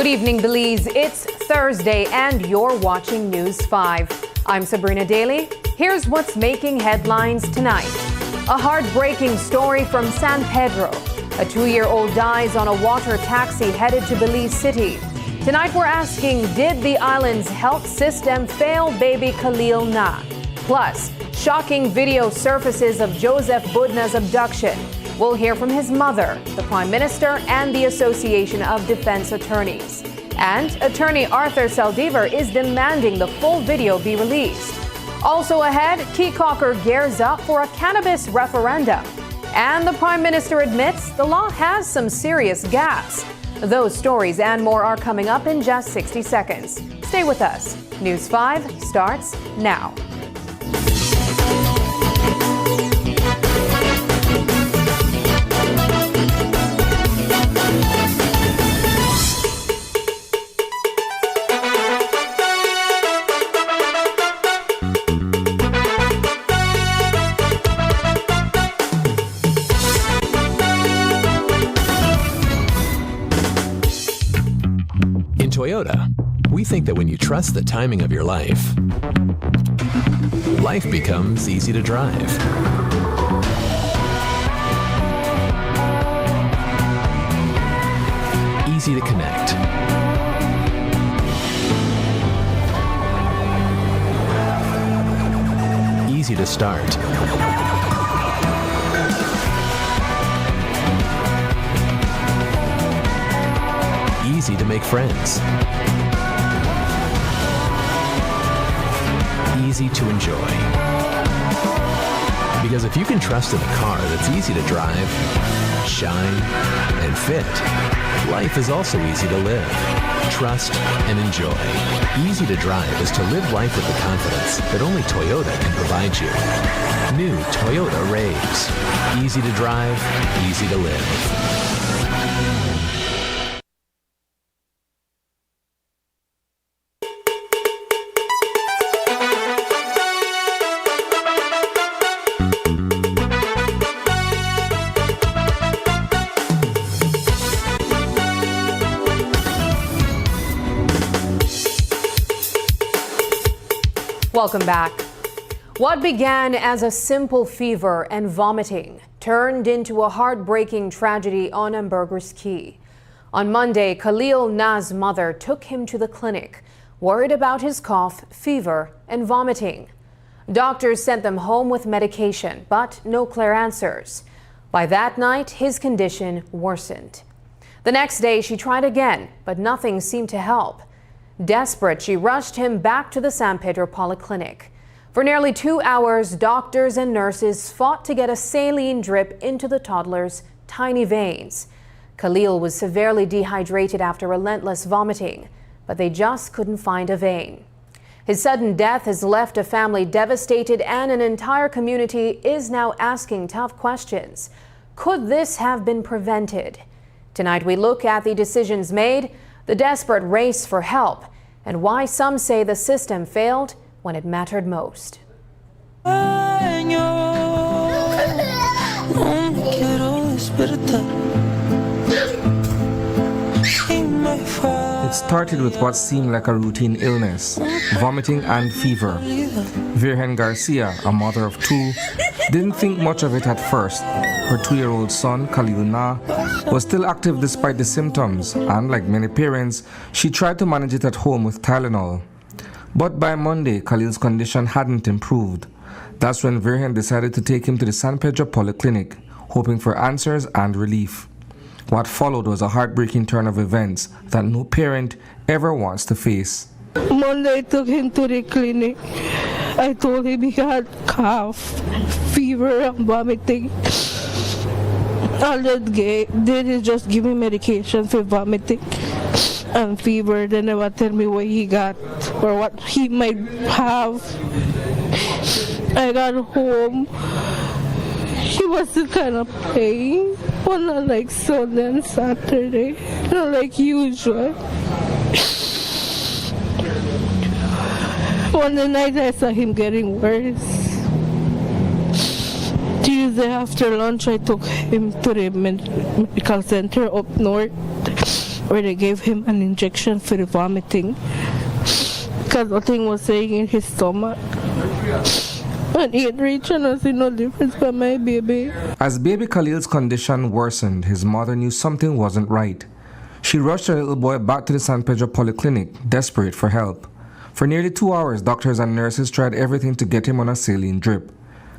Good evening, Belize. It's Thursday and you're watching News 5. I'm Sabrina Daly. Here's what's making headlines tonight. A heartbreaking story from San Pedro. A 2-year-old dies on a water taxi headed to Belize City. Tonight we're asking, did the island's health system fail baby Khalil Na? Plus, shocking video surfaces of Joseph Budna's abduction. We'll hear from his mother, the Prime Minister, and the Association of Defense Attorneys. And attorney Arthur Saldivar is demanding the full video be released. Also ahead, Kecocker gears up for a cannabis referendum. And the Prime Minister admits the law has some serious gaps. Those stories and more are coming up in just 60 seconds. Stay with us. News 5 starts now. Toyota, we think that when you trust the timing of your life, life becomes easy to drive. Easy to connect. Easy to start. Easy to make friends. Easy to enjoy. Because if you can trust in a car that's easy to drive, shine, and fit, life is also easy to live, trust, and enjoy. Easy to drive is to live life with the confidence that only Toyota can provide you. New Toyota Raves. Easy to drive, easy to live. Welcome back. What began as a simple fever and vomiting turned into a heartbreaking tragedy on Ambergris Caye. On Monday, Khalil Na's mother took him to the clinic, worried about his cough, fever, and vomiting. Doctors sent them home with medication, but no clear answers. By that night, his condition worsened. The next day, she tried again, but nothing seemed to help. Desperate, she rushed him back to the San Pedro polyclinic. For nearly 2 hours, doctors and nurses fought to get a saline drip into the toddler's tiny veins. Khalil was severely dehydrated after relentless vomiting, but they just couldn't find a vein. His sudden death has left a family devastated, and an entire community is now asking tough questions. Could this have been prevented? Tonight we look at the decisions made, the desperate race for help, and why some say the system failed when it mattered most. It started with what seemed like a routine illness, vomiting and fever. Virgen Garcia, a mother of two, didn't think much of it at first. Her 2-year-old son, Khalil Na, was still active despite the symptoms, and like many parents, she tried to manage it at home with Tylenol. But by Monday, Khalil's condition hadn't improved. That's when Virgen decided to take him to the San Pedro polyclinic, hoping for answers and relief. What followed was a heartbreaking turn of events that no parent ever wants to face. Monday I took him to the clinic. I told him he had cough, fever, and vomiting. All they did is just give me medication for vomiting and fever. They never tell me what he got or what he might have. I got home. He was in kind of pain. Well, not like Sunday and Saturday, not like usual. One night I saw him getting worse. Tuesday after lunch I took him to the medical center up north, where they gave him an injection for the vomiting because nothing was saying in his stomach. And he had reached and I see no difference for my baby. As baby Khalil's condition worsened, his mother knew something wasn't right. She rushed her little boy back to the San Pedro polyclinic, desperate for help. For nearly 2 hours, doctors and nurses tried everything to get him on a saline drip.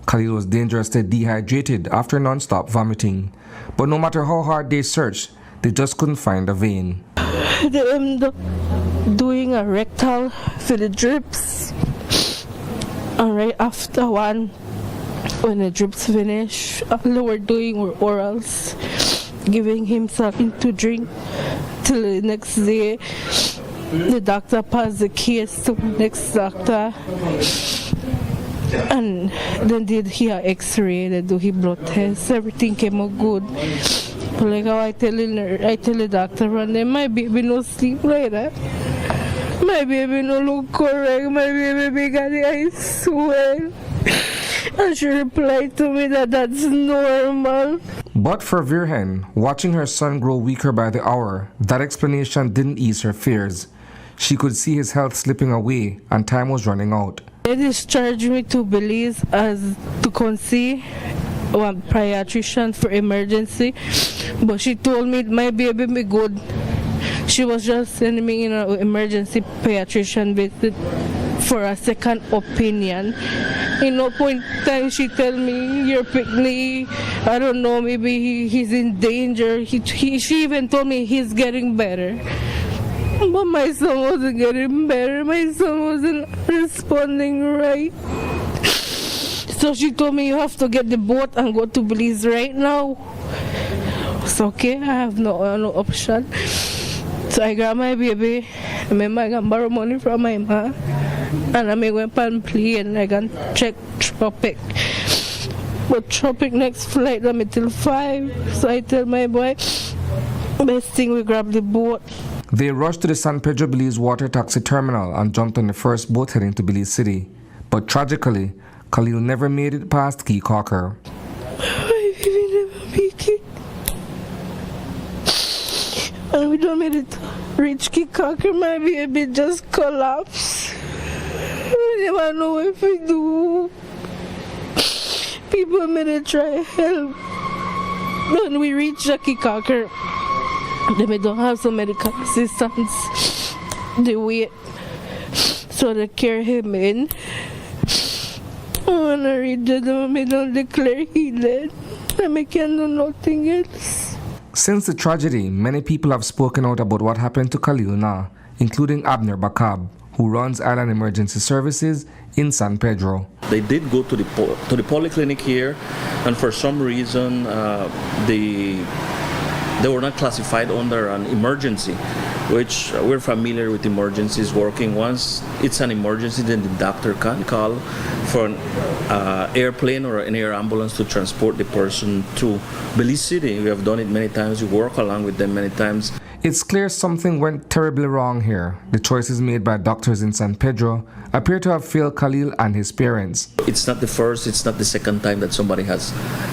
Khalil was dangerously dehydrated after non-stop vomiting. But no matter how hard they searched, they just couldn't find a vein. They ended up doing a rectal for the drips. And right after one, when the drips finished, all they were doing were orals, giving him something to drink till the next day. The doctor passed the case to the next doctor, and then did he an x-ray, they do his blood test, everything came out good. But like how I tell the doctor, and then my baby no sleep like that. My baby no look correct, my baby got the eyes swell. And she replied to me that that's normal. But for Virgen, watching her son grow weaker by the hour, that explanation didn't ease her fears. She could see his health slipping away and time was running out. They discharged me to Belize as to come see one pediatrician for emergency, but she told me my baby be good. She was just sending me in an emergency pediatrician visit for a second opinion. In no point in time she tell me, your picnic, I don't know, maybe he's in danger. She even told me he's getting better. But my son wasn't getting better. My son wasn't responding right. So she told me, you have to get the boat and go to Belize right now. It's okay, I have no option. So I got my baby. I remember I can borrow money from my mom. And I went on plane and I can check Tropic. But Tropic next flight I'm till 5. So I tell my boy, best thing we grab the boat. They rushed to the San Pedro Belize water taxi terminal and jumped on the first boat heading to Belize City. But tragically, Khalil never made it past Caye. My baby never make it. And we don't make it reach Caye. My baby just collapsed. We never know what we do. People may try help. When we reach Caye, they don't have some medical assistance. They wait. So they carry him in. When I read them, they don't declare he dead. And I can't do nothing else. Since the tragedy, many people have spoken out about what happened to Khalil Na, including Abner Bakab, who runs Island Emergency Services in San Pedro. They did go to the polyclinic here, and for some reason they were not classified under an emergency, which we're familiar with emergencies working. Once it's an emergency, then the doctor can call for an airplane or an air ambulance to transport the person to Belize City. We have done it many times. We work along with them many times. It's clear something went terribly wrong here. The choices made by doctors in San Pedro appear to have failed Khalil and his parents. It's not the first, it's not the second time that somebody has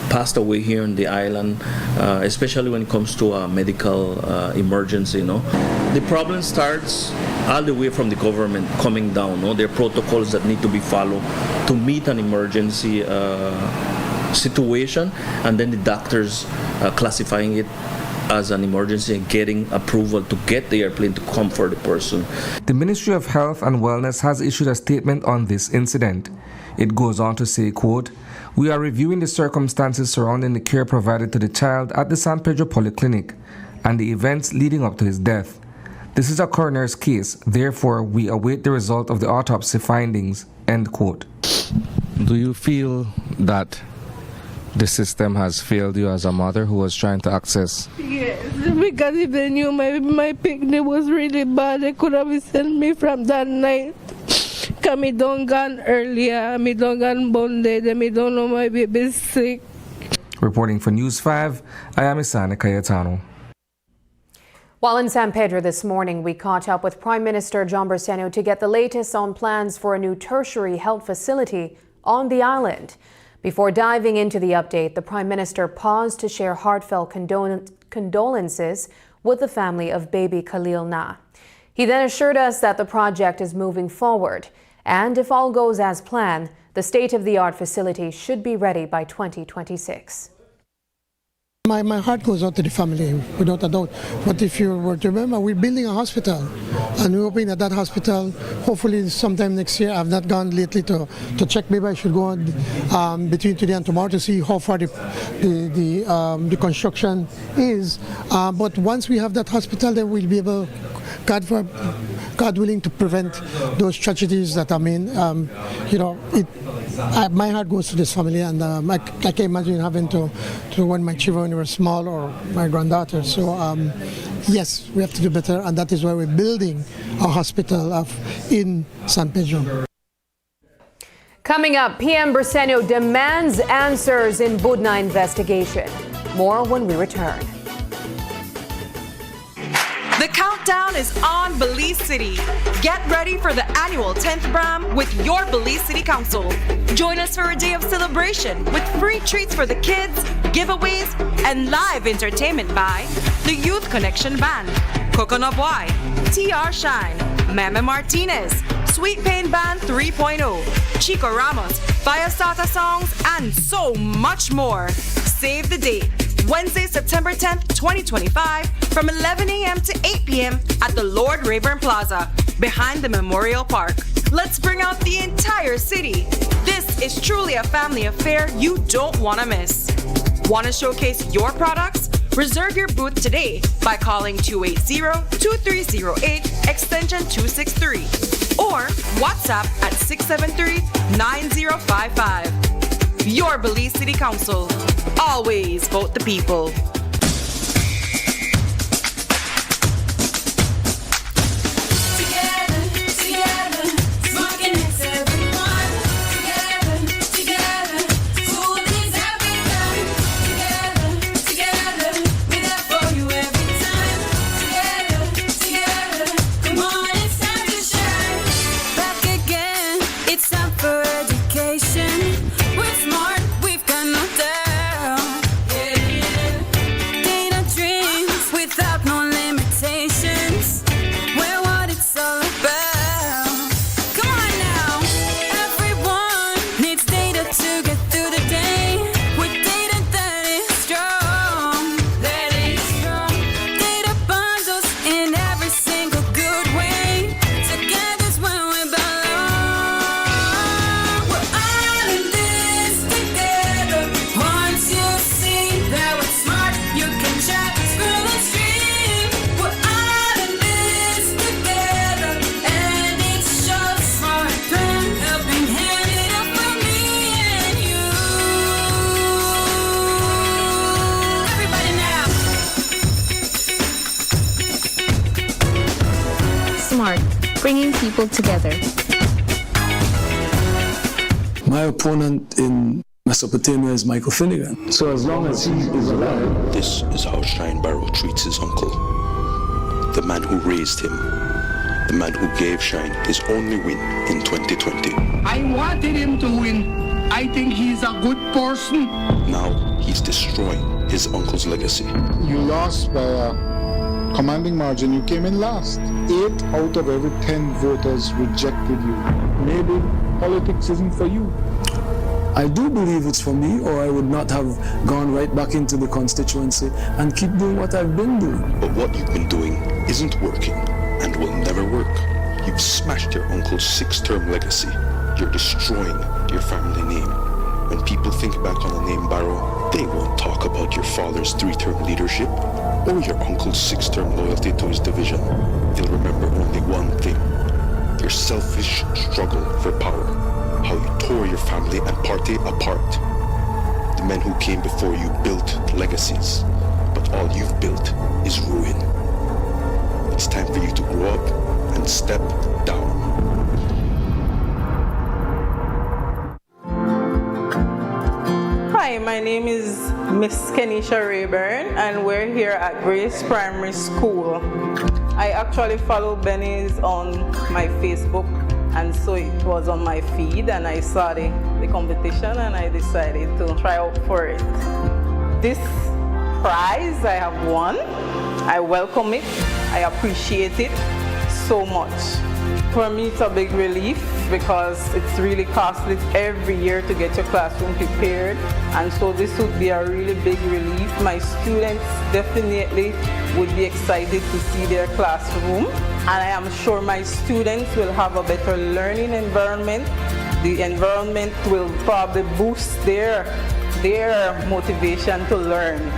passed away here in the island, especially when it comes to a medical emergency. The problem starts all the way from the government coming down. There are protocols that need to be followed to meet an emergency situation, and then the doctors classifying it as an emergency and getting approval to get the airplane to come for the person. The Ministry of Health and Wellness has issued a statement on this incident. It goes on to say, quote, "We are reviewing the circumstances surrounding the care provided to the child at the San Pedro Polyclinic and the events leading up to his death. This is a coroner's case, therefore we await the result of the autopsy findings," end quote. Do you feel that the system has failed you as a mother who was trying to access? Yes, because if they knew my picnic was really bad, they could have sent me from that night. Because I don't gone earlier, I don't gone Monday, I don't know my baby's sick. Reporting for News 5, I am Isani Cayetano. While in San Pedro this morning, we caught up with Prime Minister John Bersenio to get the latest on plans for a new tertiary health facility on the island. Before diving into the update, the Prime Minister paused to share heartfelt condolences with the family of baby Khalil Na. He then assured us that the project is moving forward, and if all goes as planned, the state-of-the-art facility should be ready by 2026. My heart goes out to the family, without a doubt. But if you were to remember, we're building a hospital, and we're hoping that hospital, hopefully sometime next year. I've not gone lately to check. Maybe I should go on between today and tomorrow to see how far the construction is. But once we have that hospital, then we'll be able, God willing, to prevent those tragedies that my heart goes to this family, and I can't imagine having to when my children were small or my granddaughter. So yes, we have to do better, and that is why we're building a hospital in San Pedro. Coming up, PM Bersenio demands answers in Budna investigation. More when we return. The countdown is on Belize City. Get ready for the annual 10th BRAM with your Belize City Council. Join us for a day of celebration with free treats for the kids, giveaways, and live entertainment by the Youth Connection Band, Coconut Boy, TR Shine, Meme Martinez, Sweet Pain Band 3.0, Chico Ramos, Firestarter songs, and so much more. Save the date. Wednesday, September 10th, 2025, from 11 a.m. to 8 p.m. at the Lord Rayburn Plaza, behind the Memorial Park. Let's bring out the entire city. This is truly a family affair you don't want to miss. Want to showcase your products? Reserve your booth today by calling 280-2308 extension 263 or WhatsApp at 673-9055. Your Belize City Council. Always vote the people. Bringing people together. My opponent in Mesopotamia is Michael Finnegan. So as long as he is alive. This is how Shine Barrow treats his uncle. The man who raised him. The man who gave Shine his only win in 2020. I wanted him to win. I think he's a good person. Now he's destroying his uncle's legacy. You lost by a commanding margin. You came in last. 8 out of every 10 voters rejected you. Maybe politics isn't for you. I do believe it's for me, or I would not have gone right back into the constituency and keep doing what I've been doing. But what you've been doing isn't working and will never work. You've smashed your uncle's 6-term legacy. You're destroying your family name. When people think back on the name Barrow, they won't talk about your father's 3-term leadership or your uncle's 6-term loyalty to his division. They'll remember only one thing: your selfish struggle for power, how you tore your family and party apart. The men who came before you built legacies, but all you've built is ruin. It's time for you to grow up and step down. Hi, my name is Miss Kenisha Rayburn, and we're here at Grace Primary School. I actually follow Benny's on my Facebook, and so it was on my feed, and I saw the competition, and I decided to try out for it. This prize I have won, I welcome it, I appreciate it so much. For me, it's a big relief because it's really costly every year to get your classroom prepared, and so this would be a really big relief. My students definitely would be excited to see their classroom, and I am sure my students will have a better learning environment. The environment will probably boost their motivation to learn.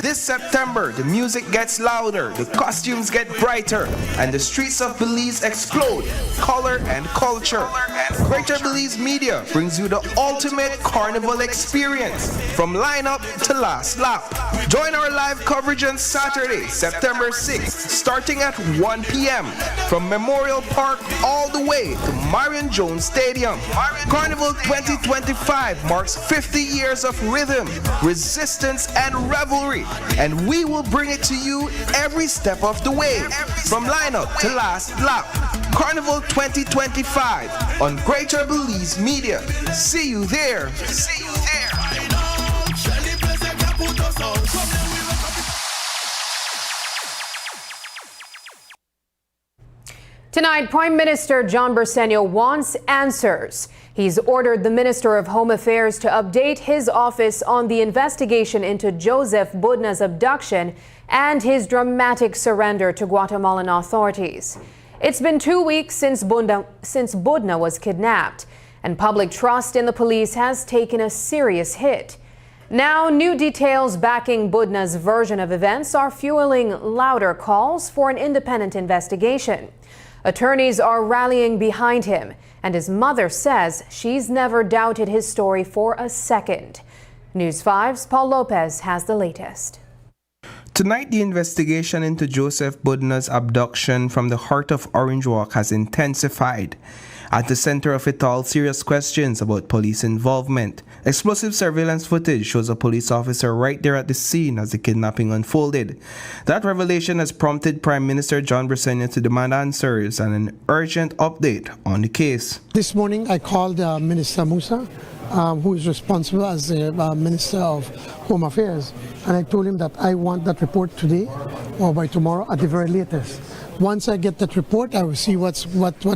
This September, the music gets louder, the costumes get brighter, and the streets of Belize explode. Color and culture. Greater Belize Media brings you the ultimate carnival experience, from lineup to last lap. Join our live coverage on Saturday, September 6th, starting at 1 p.m. from Memorial Park all the way to Marion Jones Stadium. Carnival 2025 marks 50 years of rhythm, resistance, and revelry. live, and we will bring it to you every step of the way, from lineup to last lap. Carnival 2025 on Greater Belize Media. See you there. See you there. Tonight, Prime Minister John Briceño wants answers. He's ordered the Minister of Home Affairs to update his office on the investigation into Joseph Budna's abduction and his dramatic surrender to Guatemalan authorities. It's been 2 weeks since Budna was kidnapped, and public trust in the police has taken a serious hit. Now, new details backing Budna's version of events are fueling louder calls for an independent investigation. Attorneys are rallying behind him, and his mother says she's never doubted his story for a second. News 5's Paul Lopez has the latest. Tonight, the investigation into Joseph Budna's abduction from the heart of Orange Walk has intensified. At the center of it all, serious questions about police involvement. Explosive surveillance footage shows a police officer right there at the scene as the kidnapping unfolded. That revelation has prompted Prime Minister John Briceño to demand answers and an urgent update on the case. This morning I called Minister Musa, who is responsible as the Minister of Home Affairs, and I told him that I want that report today or by tomorrow at the very latest. Once I get that report, I will see what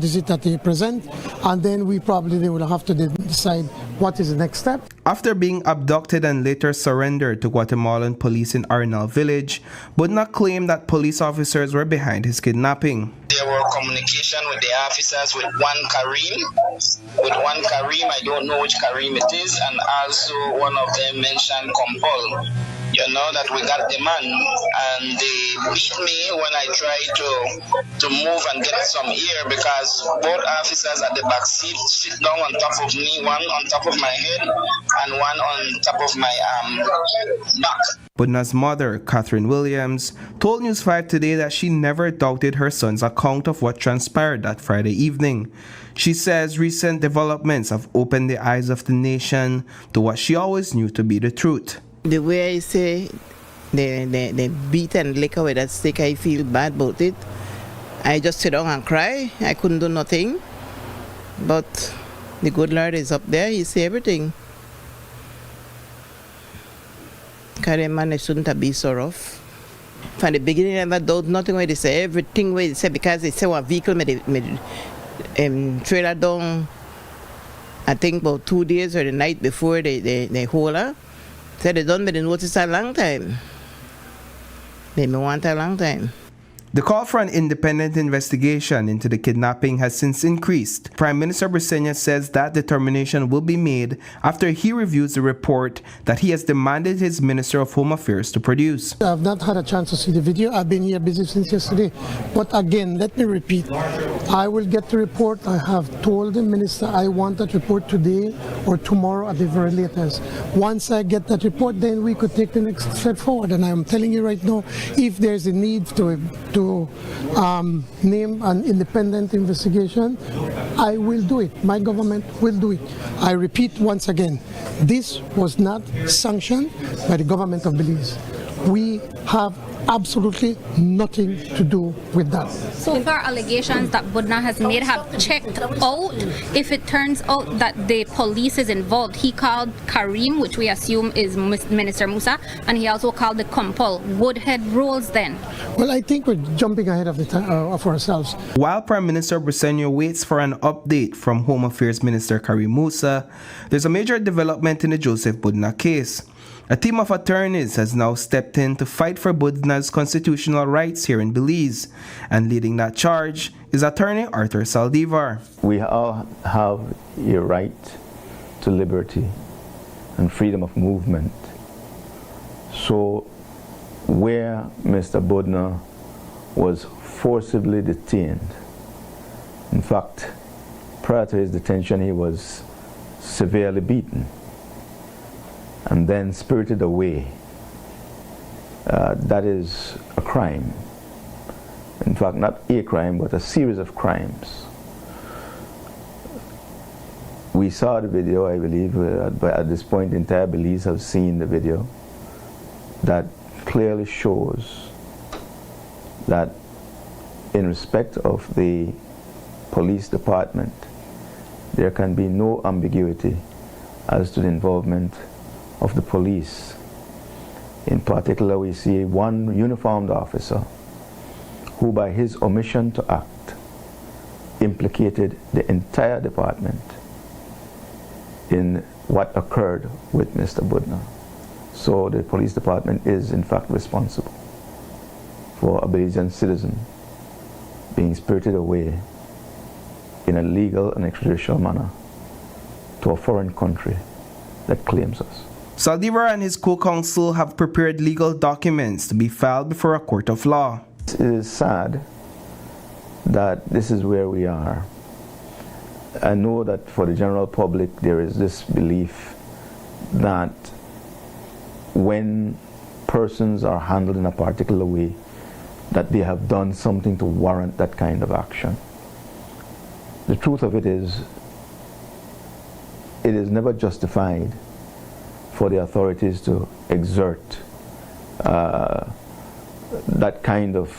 is it that they present, and then they will have to decide what is the next step. After being abducted and later surrendered to Guatemalan police in Arenal village, Budna claimed that police officers were behind his kidnapping. There were communication with the officers with one Karim, I don't know which Karim it is, and also one of them mentioned Compol. You know that we got the man, and they beat me when I tried to move and get some air, because both officers at the back seat sit down on top of me, one on top of my head and one on top of my back. Budna's mother, Catherine Williams, told News 5 today that she never doubted her son's account of what transpired that Friday evening. She says recent developments have opened the eyes of the nation to what she always knew to be the truth. The way I say they beat and lick away that stick, I feel bad about it. I just sit down and cry. I couldn't do nothing. But the good Lord is up there. He see everything. Because man, they shouldn't have been so rough. From the beginning, I never doubt nothing where they say. Everything where they say, because they say one vehicle made trailer down, I think about 2 days or the night before they hold her. So they done me the notice a long time. They me want a long time. The call for an independent investigation into the kidnapping has since increased. Prime Minister Briceño says that determination will be made after he reviews the report that he has demanded his Minister of Home Affairs to produce. I have not had a chance to see the video. I've been here busy since yesterday. But again, let me repeat. I will get the report. I have told the Minister I want that report today or tomorrow at the very latest. Once I get that report, then we could take the next step forward. And I'm telling you right now, if there's a need to name an independent investigation, I will do it. My government will do it. I repeat once again, this was not sanctioned by the government of Belize. We have absolutely nothing to do with that. So far, allegations that Budna has made have checked out. If it turns out that the police is involved, he called Karim, which we assume is Minister Musa, and he also called the Compol. Woodhead rules then? Well, I think we're jumping ahead of the time of ourselves. While Prime Minister Briceño waits for an update from Home Affairs Minister Karim Musa, there's a major development in the Joseph Budna case. A team of attorneys has now stepped in to fight for Budna's constitutional rights here in Belize, and leading that charge is attorney Arthur Saldivar. We all have a right to liberty and freedom of movement. So where Mr. Budna was forcibly detained, in fact, prior to his detention he was severely beaten and then spirited away. That is a crime. In fact, not a crime, but a series of crimes. We saw the video, I believe, at this point entire Belize have seen the video, that clearly shows that in respect of the police department, there can be no ambiguity as to the involvement of the police. In particular, we see one uniformed officer who, by his omission to act, implicated the entire department in what occurred with Mr. Budna. So the police department is in fact responsible for a Belizean citizen being spirited away in a legal and extrajudicial manner to a foreign country that claims us. Saldivar and his co-counsel have prepared legal documents to be filed before a court of law. It is sad that this is where we are. I know that for the general public there is this belief that when persons are handled in a particular way, that they have done something to warrant that kind of action. The truth of it is never justified for the authorities to exert that kind of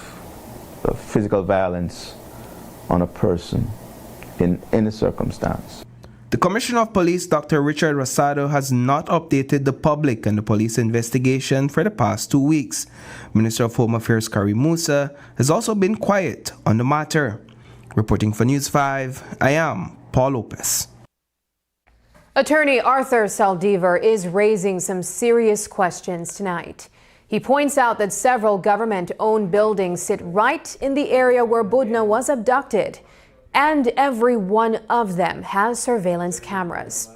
physical violence on a person in any circumstance. The Commissioner of Police, Dr. Richard Rosado, has not updated the public on the police investigation for the past 2 weeks. Minister of Home Affairs Caye Musa has also been quiet on the matter. Reporting for News 5, I am Paul Lopez. Attorney Arthur Saldivar is raising some serious questions tonight. He points out that several government-owned buildings sit right in the area where Budna was abducted, and every one of them has surveillance cameras.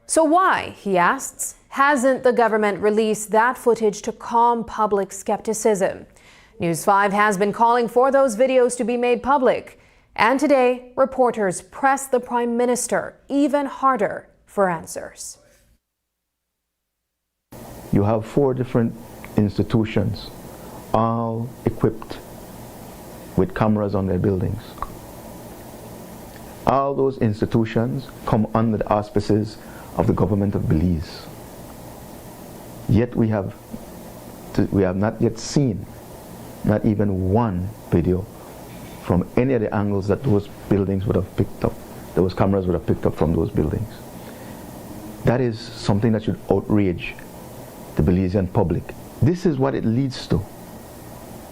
So why, he asks, hasn't the government released that footage to calm public skepticism? News 5 has been calling for those videos to be made public. And today, reporters press the Prime Minister even harder for answers. You have 4 different institutions, all equipped with cameras on their buildings. All those institutions come under the auspices of the government of Belize. Yet we have not yet seen not even one video from any of the angles that those buildings would have picked up, those cameras would have picked up from those buildings. That is something that should outrage the Belizean public. This is what it leads to: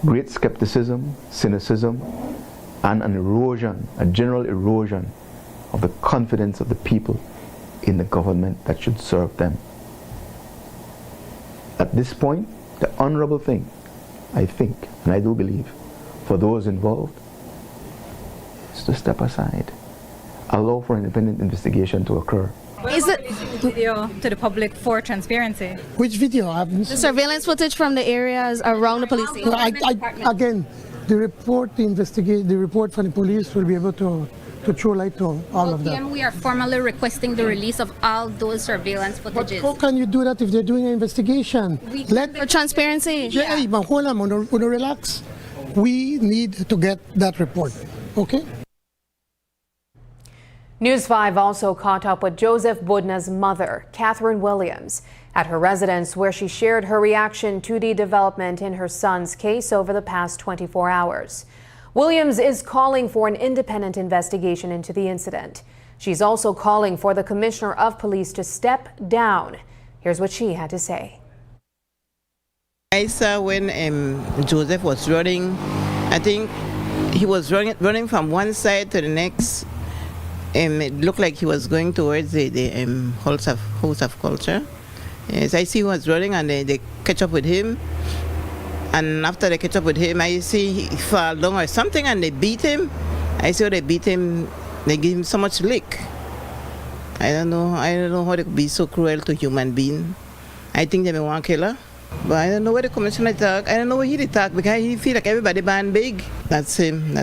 great skepticism, cynicism, and an erosion, a general erosion of the confidence of the people in the government that should serve them. At this point, the honorable thing, I think, and I do believe, for those involved, is to step aside, allow for an independent investigation to occur. Is it video to the public for transparency? Which video? The surveillance footage from the areas around the police station. Again, the report, the report from the police will be able to throw light to all of that. We are formally requesting the release of all those surveillance footages. How can you do that if they're doing an investigation? For transparency. Yeah, but hold on, relax. We need to get that report, okay? News 5 also caught up with Joseph Budna's mother, Catherine Williams, at her residence where she shared her reaction to the development in her son's case over the past 24 hours. Williams is calling for an independent investigation into the incident. She's also calling for the Commissioner of Police to step down. Here's what she had to say. I saw when Joseph was running, I think he was running from one side to the next. It looked like he was going towards the House of Culture. Yes, I see he was running and they catch up with him. And after they catch up with him, I see he fell down or something and they beat him. I saw they beat him, they give him so much lick. I don't know how they could be so cruel to human being. I think they may want to kill her. But I don't know where the commissioner talk. I don't know where he talk because he feel like everybody band big. That's him,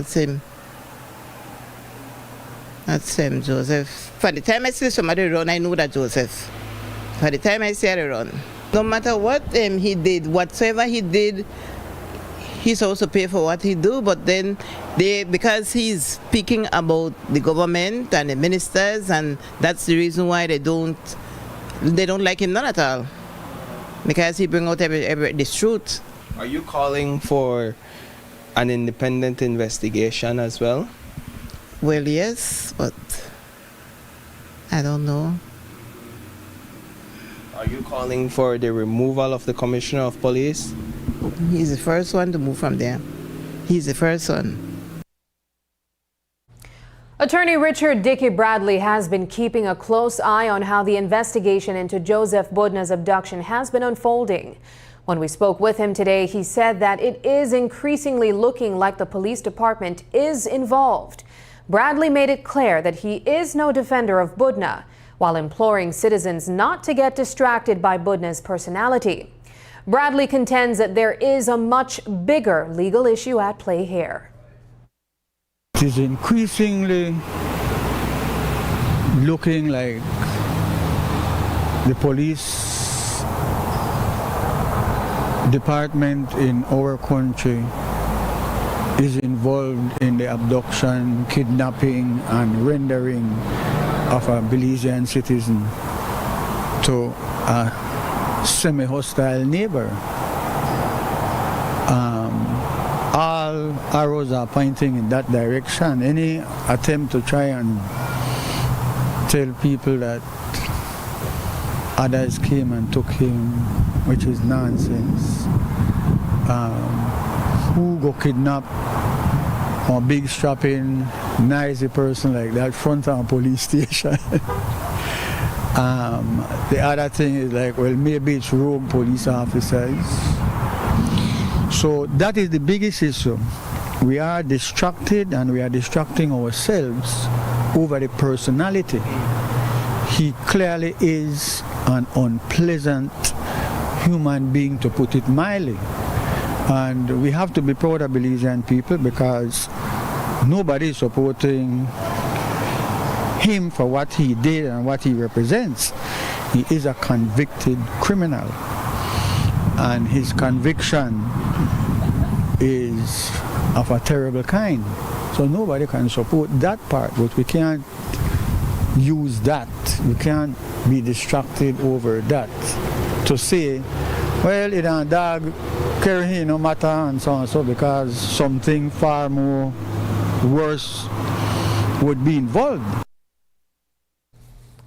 Joseph. For the time I see somebody run, I know that Joseph. For the time I see her run. No matter what he did, whatsoever he did, he's also pay for what he do. But then, because he's speaking about the government and the ministers, and that's the reason why they don't like him, not at all. Because he bring out the truth. Are you calling for an independent investigation as well? Well, yes, but I don't know. Are you calling for the removal of the Commissioner of Police? He's the first one to move from there. He's the first one. Attorney Richard Dickey Bradley has been keeping a close eye on how the investigation into Joseph Budna's abduction has been unfolding. When we spoke with him today, he said that it is increasingly looking like the police department is involved. Bradley made it clear that he is no defender of Budna, while imploring citizens not to get distracted by Budna's personality. Bradley contends that there is a much bigger legal issue at play here. It is increasingly looking like the police department in our country is involved in the abduction, kidnapping, and rendering of a Belizean citizen to a semi-hostile neighbor. All arrows are pointing in that direction. Any attempt to try and tell people that others came and took him, which is nonsense. Who go kidnap a big strapping, nice person like that front of a police station? The other thing is like, well, maybe it's rogue police officers. So that is the biggest issue. We are distracted and we are distracting ourselves over the personality. He clearly is an unpleasant human being, to put it mildly. And we have to be proud of Belizean people because nobody is supporting him for what he did and what he represents. He is a convicted criminal. And his conviction is of a terrible kind. So nobody can support that part, but we can't use that. We can't be distracted over that to say, well, it a dog carry no matter and so on, so because something far more worse would be involved.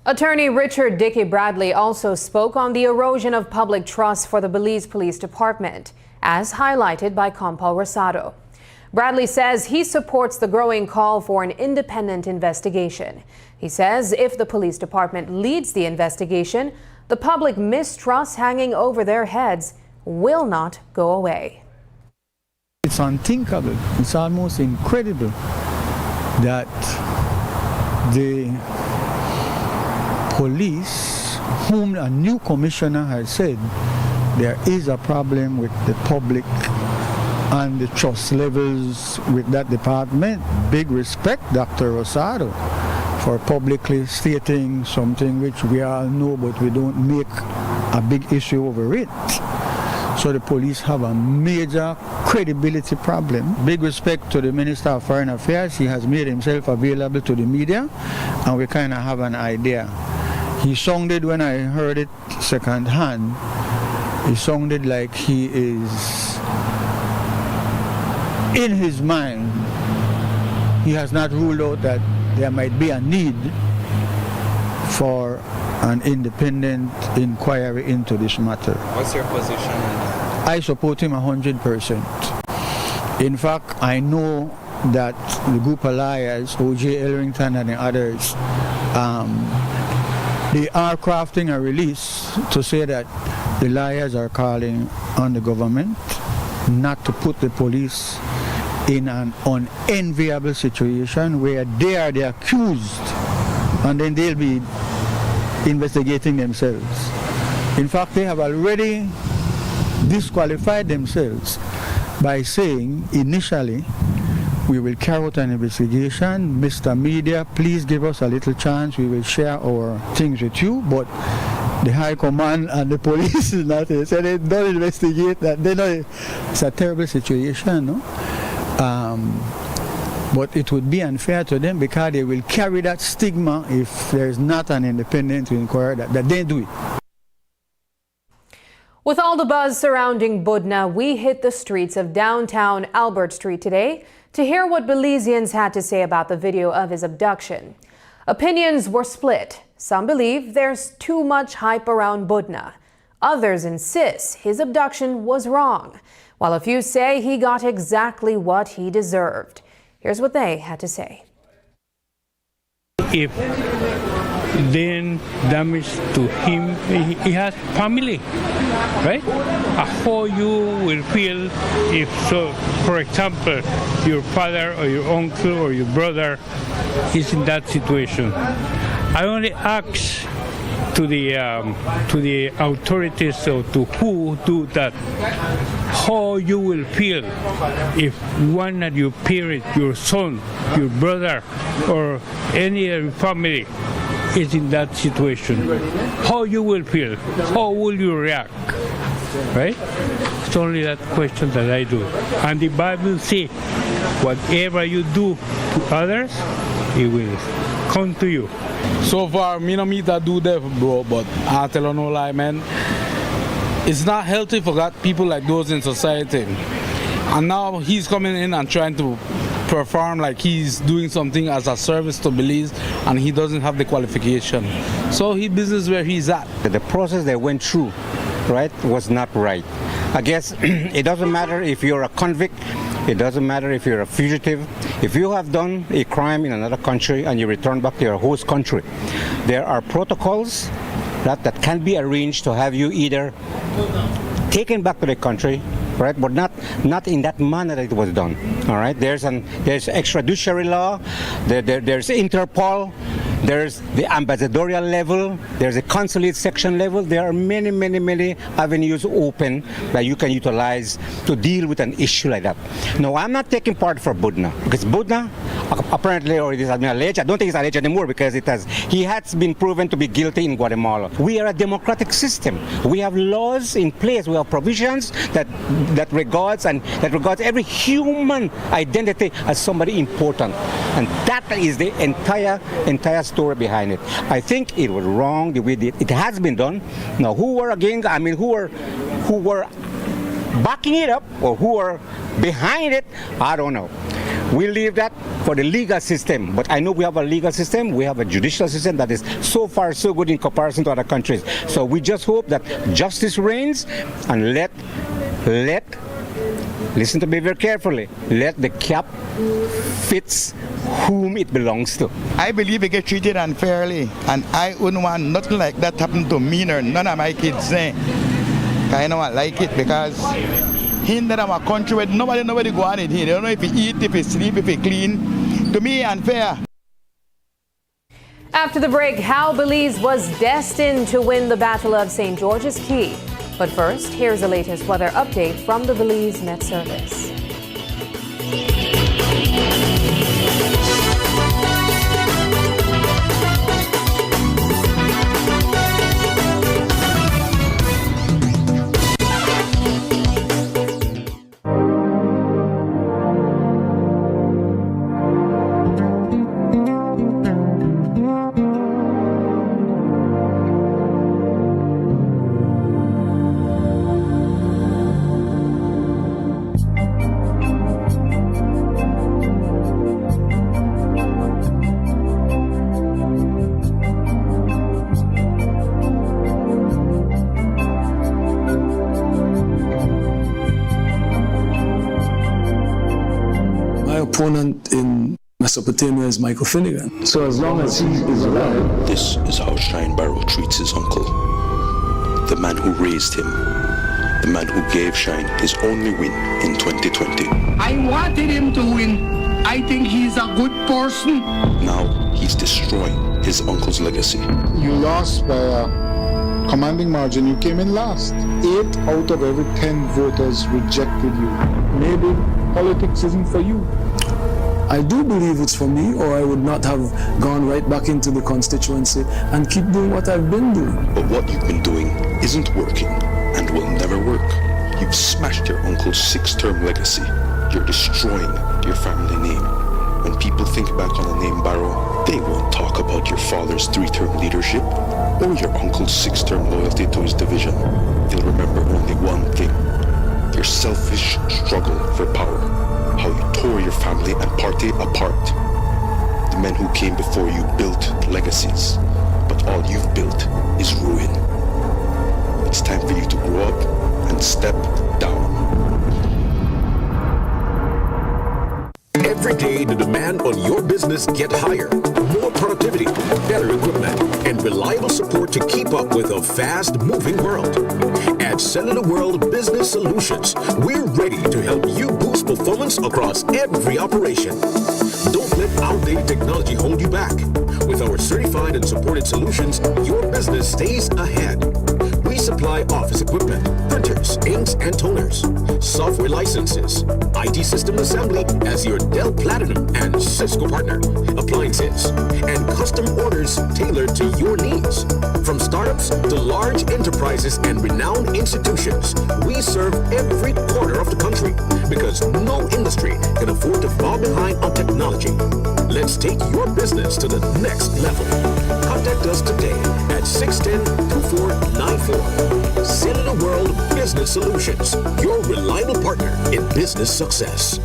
Attorney Richard Dickey Bradley also spoke on the erosion of public trust for the Belize Police Department, as highlighted by Compal Rosado. Bradley says he supports the growing call for an independent investigation. He says if the police department leads the investigation, the public mistrust hanging over their heads will not go away. It's unthinkable, it's almost incredible that the police, whom a new commissioner has said there is a problem with the public and the trust levels with that department. Big respect, Dr. Rosado, for publicly stating something which we all know, but we don't make a big issue over it. So the police have a major credibility problem. Big respect to the Minister of Foreign Affairs. He has made himself available to the media, and we kind of have an idea. He sounded, when I heard it second hand, he sounded like he is, in his mind, he has not ruled out that there might be a need for an independent inquiry into this matter. What's your position on that? I support him 100%. In fact, I know that the group of liars, O.J. Elrington and the others, they are crafting a release to say that the liars are calling on the government not to put the police in an unenviable situation where they are the accused and then they'll be investigating themselves. In fact, they have already disqualified themselves by saying initially, we will carry out an investigation. Mr. Media, please give us a little chance. We will share our things with you. But the High Command and the police is not here. So they don't investigate that. They know it's a terrible situation, no? But it would be unfair to them because they will carry that stigma if there is not an independent inquiry that they do it. With all the buzz surrounding Budna, we hit the streets of downtown Albert Street today to hear what Belizeans had to say about the video of his abduction. Opinions were split. Some believe there's too much hype around Budna. Others insist his abduction was wrong, while a few say he got exactly what he deserved. Here's what they had to say. If then damage to him, he has family, right? How you will feel if, so, for example, your father or your uncle or your brother is in that situation. I only ask to the authorities or to who do that, how you will feel if one of your parents, your son, your brother, or any other family is in that situation. How you will feel? How will you react? Right? It's only that question that I do. And the Bible says, whatever you do to others, it will come to you. So far, me no meet a do there, bro, but I tell you no lie, man. It's not healthy for that people like those in society. And now he's coming in and trying to perform like he's doing something as a service to Belize, and he doesn't have the qualification. So he business where he's at. The process they went through, right, was not right. I guess it doesn't matter if you're a convict, it doesn't matter if you're a fugitive. If you have done a crime in another country and you return back to your host country, there are protocols that can be arranged to have you either taken back to the country, right, but not in that manner that it was done. All right, there's extrajudiciary law, there's Interpol, there's the ambassadorial level, there's a consulate section level. There are many avenues open that you can utilize to deal with an issue like that. No, I'm not taking part for Budna, because Budna apparently, or it has been alleged, I don't think it's alleged anymore because he has been proven to be guilty in Guatemala. We are a democratic system. We have laws in place, we have provisions that regards every human identity as somebody important. And that is the entire story behind it. I think it was wrong the way it has been done. Now, who were backing it up or who were behind it, I don't know. We leave that for the legal system, but I know we have a legal system, we have a judicial system that is so far so good in comparison to other countries. So we just hope that justice reigns, and listen to me very carefully, let the cap fits whom it belongs to. I believe we get treated unfairly, and I wouldn't want nothing like that happen to me or none of my kids. I don't like it because in that I'm a country where nobody go on it here. They don't know if he eat, if he sleep, if he clean. To me, unfair. After the break, how Belize was destined to win the Battle of St. George's Caye. But first, here's the latest weather update from the Belize Met Service. Opponent in Mesopotamia is Michael Finnegan. So as long as he is alive. This is how Shine Barrow treats his uncle. The man who raised him. The man who gave Shine his only win in 2020. I wanted him to win. I think he's a good person. Now he's destroying his uncle's legacy. You lost by a commanding margin. You came in last. 8 out of every 10 voters rejected you. Maybe politics isn't for you. I do believe it's for me, or I would not have gone right back into the constituency and keep doing what I've been doing. But what you've been doing isn't working and will never work. You've smashed your uncle's 6-term legacy. You're destroying your family name. When people think back on the name Barrow, They won't talk about your father's 3-term leadership or your uncle's 6-term loyalty to his division. They'll remember only one thing: your selfish struggle for power, how you tore your family and party apart. The men who came before you built legacies, but all you've built is ruin. It's time for you to grow up and step down. Every day, the demand on your business gets higher. More productivity, better equipment, and reliable support to keep up with a fast-moving world. At Cellular World Business Solutions, we're ready to help you boost performance across every operation. Don't let outdated technology hold you back. With our certified and supported solutions, your business stays ahead. We supply office equipment, printers, inks, and toners, software licenses, IT system assembly as your Dell Platinum and Cisco partner, appliances, and custom orders tailored to your needs. From startups to large enterprises and renowned institutions, we serve every corner of the country because no industry can afford to fall behind on technology. Let's take your business to the next level. Contact us today at 610-2494. Cellular World Business Solutions, your reliable partner in business success.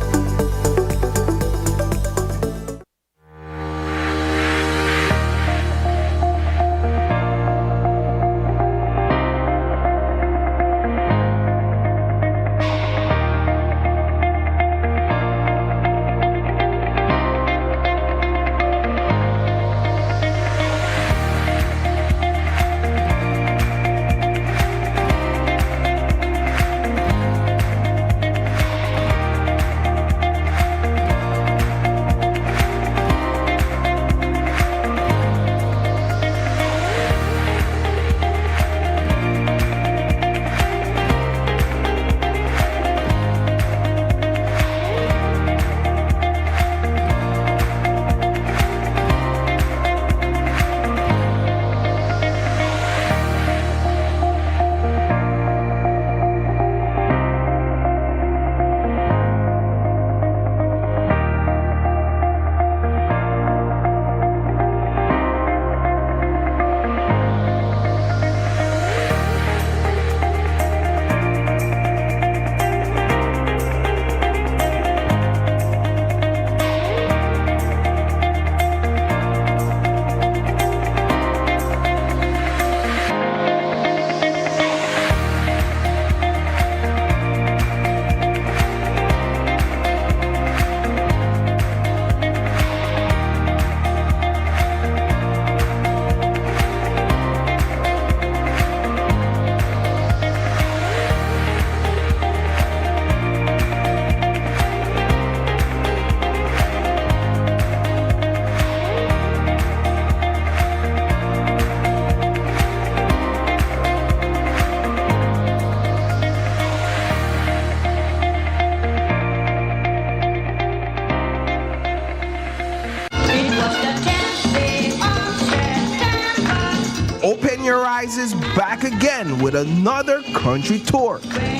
Is back again with another country tour.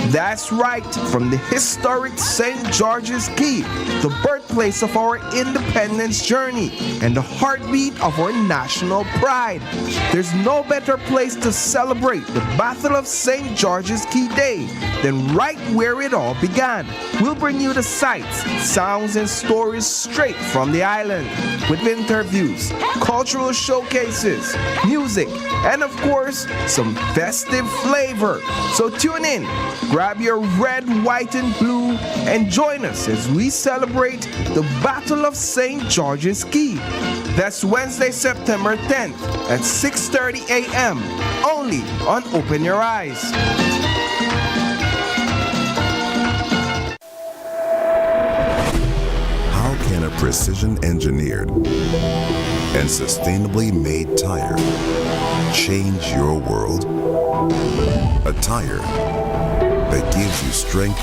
That's right, from the historic St. George's Caye, the birthplace of our independence journey and the heartbeat of our national pride. There's no better place to celebrate the Battle of St. George's Caye Day than right where it all began. We'll bring you the sights, sounds, and stories straight from the island, with interviews, cultural showcases, music, and of course, some festive flavor. So tune in, grab your red, white, and blue, and join us as we celebrate the Battle of St. George's Caye. That's Wednesday, September 10th at 6:30 a.m. only on Open Your Eyes. How can a precision-engineered and sustainably made tire change your world? A tire that gives you strength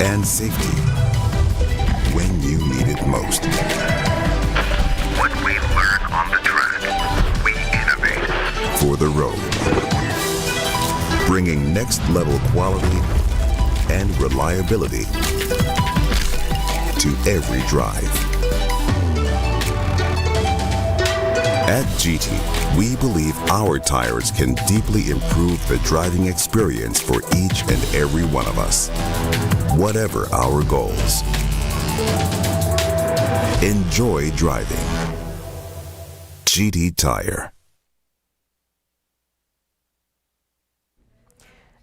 and safety when you need it most. What we learn on the track, we innovate For the road, bringing next-level quality and reliability to every drive. At GT, we believe our tires can deeply improve the driving experience for each and every one of us, whatever our goals. Enjoy driving. GT Tire.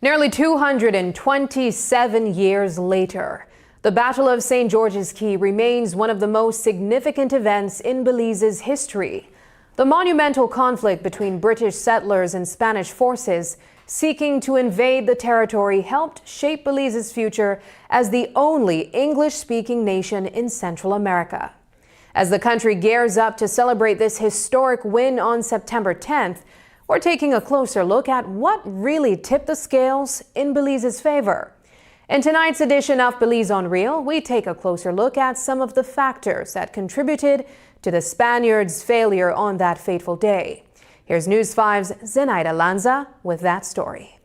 Nearly 227 years later, the Battle of St. George's Caye remains one of the most significant events in Belize's history. The monumental conflict between British settlers and Spanish forces seeking to invade the territory helped shape Belize's future as the only English-speaking nation in Central America. As the country gears up to celebrate this historic win on September 10th, we're taking a closer look at what really tipped the scales in Belize's favor. In tonight's edition of Belize on Real, we take a closer look at some of the factors that contributed to the Spaniards' failure on that fateful day. Here's News 5's Zenaida Lanza with that story.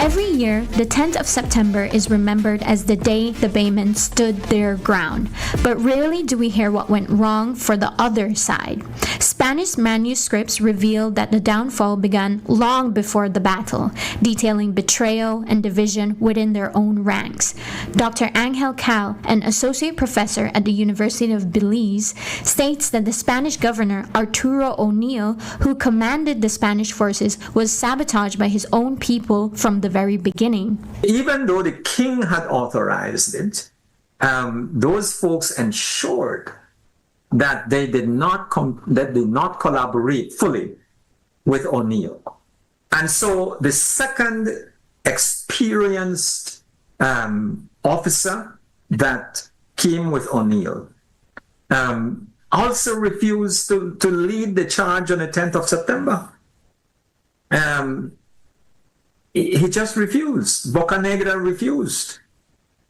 Every year, the 10th of September is remembered as the day the Baymen stood their ground. But rarely do we hear what went wrong for the other side. Spanish manuscripts reveal that the downfall began long before the battle, detailing betrayal and division within their own ranks. Dr. Angel Cal, an associate professor at the University of Belize, states that the Spanish governor Arturo O'Neill, who commanded the Spanish forces, was sabotaged by his own people from the very beginning. Even though the king had authorized it, those folks ensured that they did not collaborate fully with O'Neill. And so the second experienced officer that came with O'Neill also refused to lead the charge on the 10th of September. He just refused. Bocanegra refused.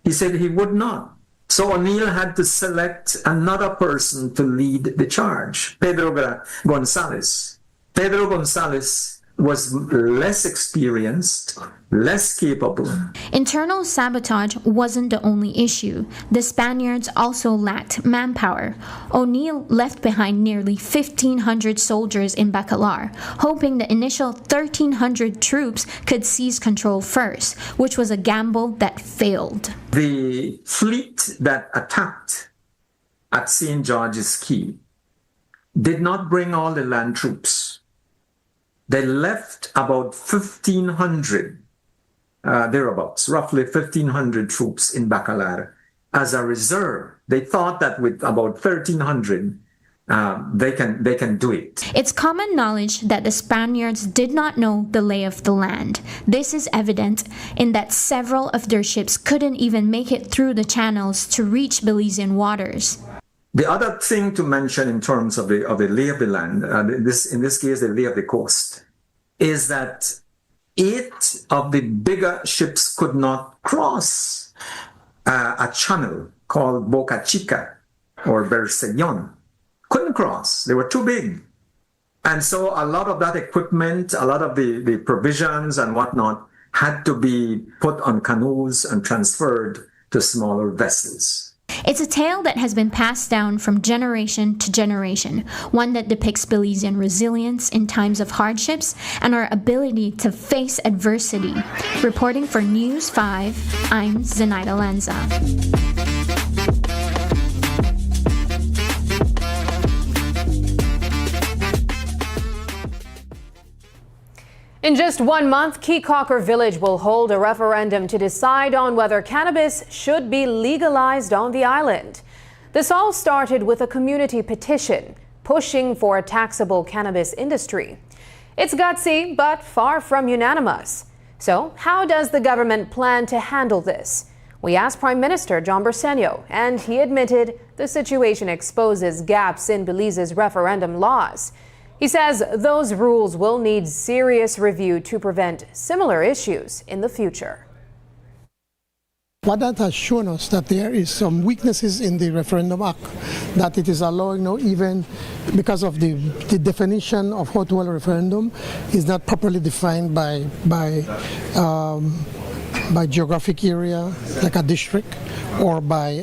He said he would not. So O'Neill had to select another person to lead the charge, Pedro Gonzalez. Pedro Gonzalez was less experienced, less capable. Internal sabotage wasn't the only issue. The Spaniards also lacked manpower. O'Neill left behind nearly 1,500 soldiers in Bacalar, hoping the initial 1,300 troops could seize control first, which was a gamble that failed. The fleet that attacked at St. George's Caye did not bring all the land troops. They left about 1,500, thereabouts, roughly 1,500 troops in Bacalar as a reserve. They thought that with about 1,300, they can do it. It's common knowledge that the Spaniards did not know the lay of the land. This is evident in that several of their ships couldn't even make it through the channels to reach Belizean waters. The other thing to mention in terms of the lay of the land, in this case the lay of the coast, is that 8 of the bigger ships could not cross a channel called Boca Chica or Bercellon. Couldn't cross. They were too big. And so a lot of that equipment, a lot of the provisions and whatnot had to be put on canoes and transferred to smaller vessels. It's a tale that has been passed down from generation to generation, one that depicts Belizean resilience in times of hardships and our ability to face adversity. Reporting for News 5, I'm Zenaida Lanza. In just 1 month, Caye Village will hold a referendum to decide on whether cannabis should be legalized on the island. This all started with a community petition pushing for a taxable cannabis industry. It's gutsy, but far from unanimous. So, how does the government plan to handle this? We asked Prime Minister John Briceño, and he admitted the situation exposes gaps in Belize's referendum laws. He says those rules will need serious review to prevent similar issues in the future. What that has shown us that there is some weaknesses in the Referendum Act, that it is allowing now even because of the definition of how to hold a referendum is not properly defined by geographic area, like a district, or by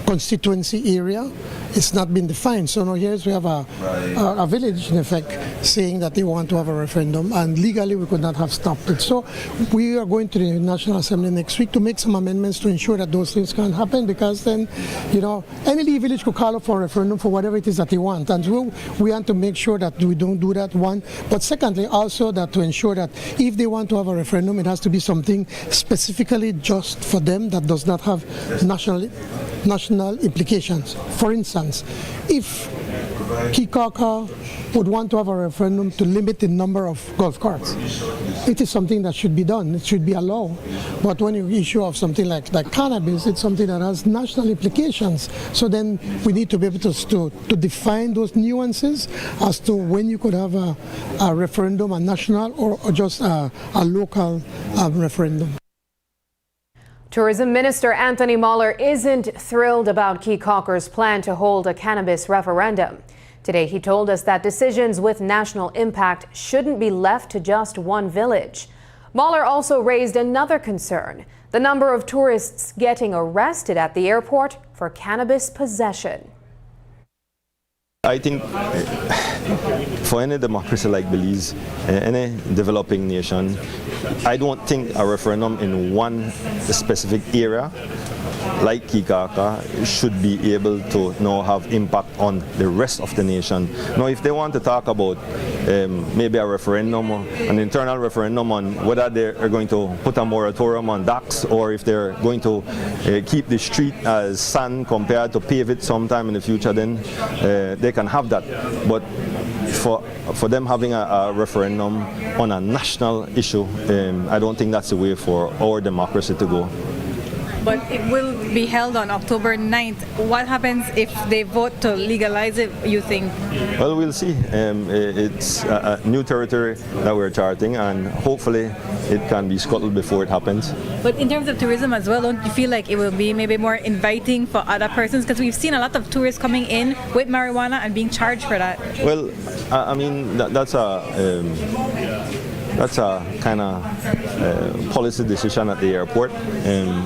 constituency area. It's not been defined. So now here we have a village, in effect, saying that they want to have a referendum, and legally we could not have stopped it. So we are going to the National Assembly next week to make some amendments to ensure that those things can happen, because then, any village could call up for a referendum for whatever it is that they want. And we want to make sure that we don't do that, one. But secondly, also that to ensure that if they want to have a referendum, it has to be something specifically just for them that does not have national implications. For instance, if Caye would want to have a referendum to limit the number of golf carts, it is something that should be done. It should be allowed. But when you issue of something like cannabis, it's something that has national implications. So then we need to be able to define those nuances as to when you could have a referendum, a national or just a local referendum. Tourism Minister Anthony Muller isn't thrilled about Caye's plan to hold a cannabis referendum. Today he told us that decisions with national impact shouldn't be left to just one village. Muller also raised another concern: the number of tourists getting arrested at the airport for cannabis possession. I think for any democracy like Belize, any developing nation, I don't think a referendum in one specific area like Caye should be able to now have impact on the rest of the nation. Now, if they want to talk about maybe a referendum, an internal referendum on whether they are going to put a moratorium on docks, or if they're going to keep the street as sand compared to pave it sometime in the future, then they can have that. But for them having a referendum on a national issue, I don't think that's the way for our democracy to go. But it will be held on October 9th. What happens if they vote to legalize it, you think? Well, we'll see. It's a new territory that we're charting, and hopefully it can be scuttled before it happens. But in terms of tourism as well, don't you feel like it will be maybe more inviting for other persons? Because we've seen a lot of tourists coming in with marijuana and being charged for that. Well, I mean, that's a kind of policy decision at the airport.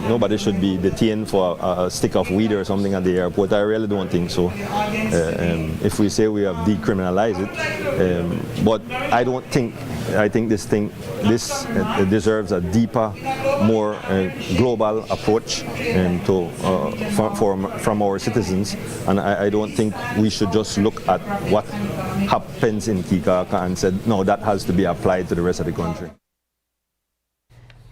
Nobody should be detained for a stick of weed or something at the airport. I really don't think so. If we say we have decriminalized it, but I don't think. I think this deserves a deeper, more global approach from our citizens, and I don't think we should just look at what happens in Caye and said, no, that has to be applied to the rest of the country.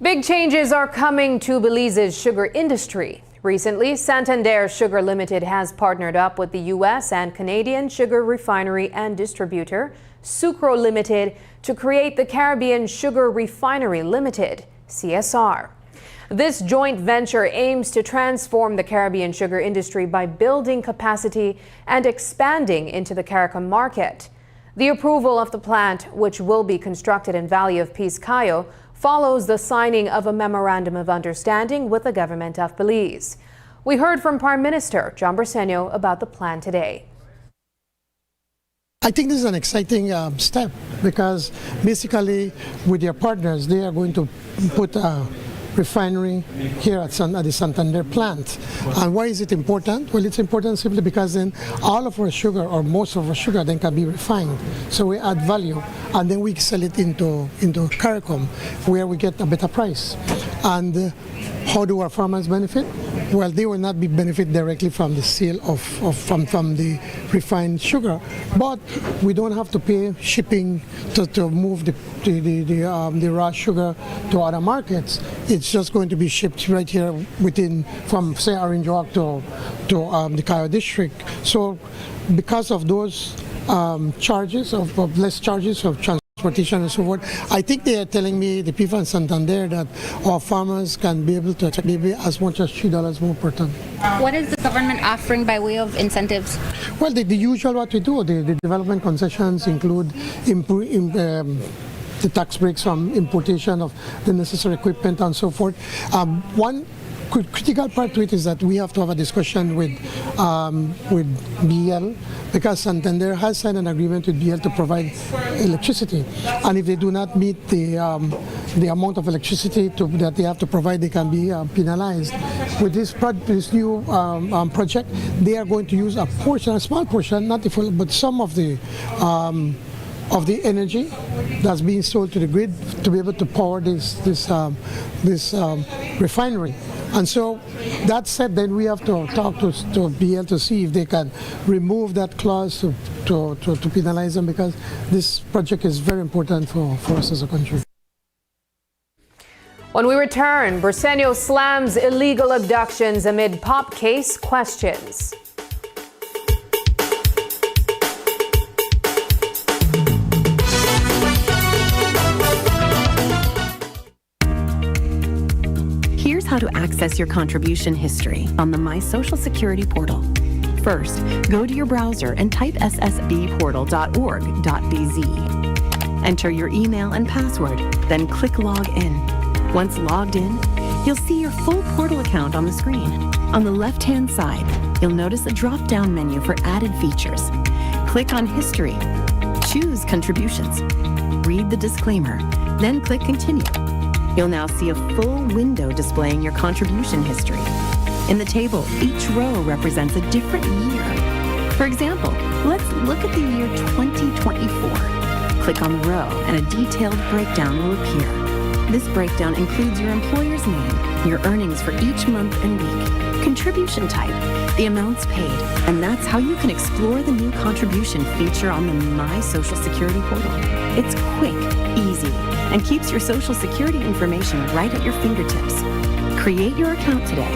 Big changes are coming to Belize's sugar industry. Recently, Santander Sugar Limited has partnered up with the U.S. and Canadian sugar refinery and distributor, Sucro Limited, to create the Caribbean Sugar Refinery Limited, CSR. This joint venture aims to transform the Caribbean sugar industry by building capacity and expanding into the CARICOM market. The approval of the plant, which will be constructed in Valley of Peace, Caye, follows the signing of a memorandum of understanding with the government of Belize. We heard from Prime Minister John Briceño about the plan today. I think this is an exciting step, because basically with their partners, they are going to put a refinery here at the Santander plant. And why is it important? Well, it's important simply because then all of our sugar, or most of our sugar, then can be refined. So we add value, and then we sell it into CARICOM, where we get a better price. And how do our farmers benefit? Well, they will not be benefit directly from the sale from the refined sugar, but we don't have to pay shipping to move the raw sugar to other markets. It's just going to be shipped right here from say Orange Walk to the Caye district. So because of those charges of less charges of transportation and so forth, I think they are telling me, the people in Santander, that our farmers can be able to attract maybe as much as $3 more per ton. What is the government offering by way of incentives? Well, the usual what we do. The development concessions include the tax breaks from importation of the necessary equipment and so forth. One critical part to it is that we have to have a discussion with BL, because Santander has signed an agreement with BL to provide electricity, and if they do not meet the amount of electricity that they have to provide, they can be penalized. With this new project, they are going to use a small portion, not the full, but some of the energy that's being sold to the grid to be able to power this refinery. And so that said, then we have to talk to BL to see if they can remove that clause to penalize them, because this project is very important for us as a country. When we return, Briceño slams illegal abductions amid pop case questions. Here's how to access your contribution history on the My Social Security portal. First, go to your browser and type ssbportal.org.bz. Enter your email and password, then click Log In. Once logged in, you'll see your full portal account on the screen. On the left-hand side, you'll notice a drop-down menu for added features. Click on History. Choose Contributions. Read the disclaimer, then click Continue. You'll now see a full window displaying your contribution history. In the table, each row represents a different year. For example, let's look at the year 2024. Click on the row and a detailed breakdown will appear. This breakdown includes your employer's name, your earnings for each month and week, contribution type, the amounts paid, and that's how you can explore the new contribution feature on the My Social Security portal. It's quick, easy, and keeps your Social Security information right at your fingertips. Create your account today.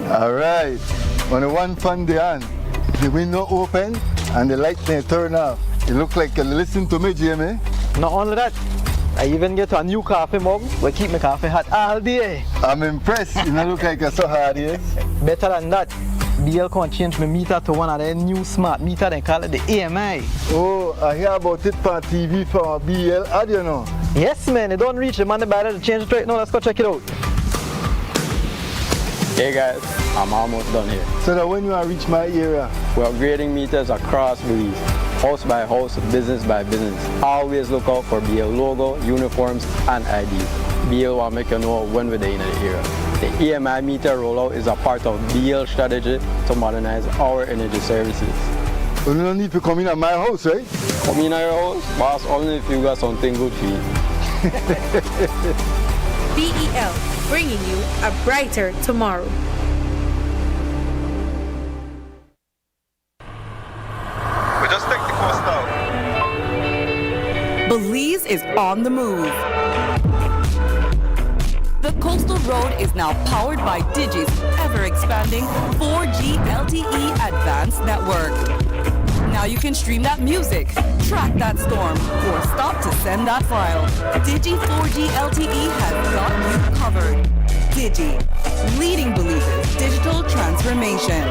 All right, on the one fun day on, the window open and the light they turn off. It looks like you listen to me, Jamie. Not only that, I even get a new coffee mug. We keep my coffee hot all day. I'm impressed. You don't look like you're so hard, yes? Better than that, BL can change my meter to one of their new smart meter. They call it the AMI. Oh, I hear about it on TV for BL. How do you know? Yes, man. It don't reach the money by to change it right now. Let's go check it out. Hey guys, I'm almost done here. So that when you reach my area, we're upgrading meters across Belize, house by house, business by business. Always look out for BL logo, uniforms, and IDs. BL will make you know when we're in the area. The EMI meter rollout is a part of BL strategy to modernize our energy services. You don't need to come in at my house, right? Come in at your house, boss, only if you got something good for you. BEL, bringing you a brighter tomorrow. We just take the coast out. Belize is on the move. The coastal road is now powered by Digi's ever-expanding 4G LTE advanced network. Now you can stream that music, track that storm, or stop to send that file. Digi 4G LTE has got you covered. Digi, leading Belize's digital transformation.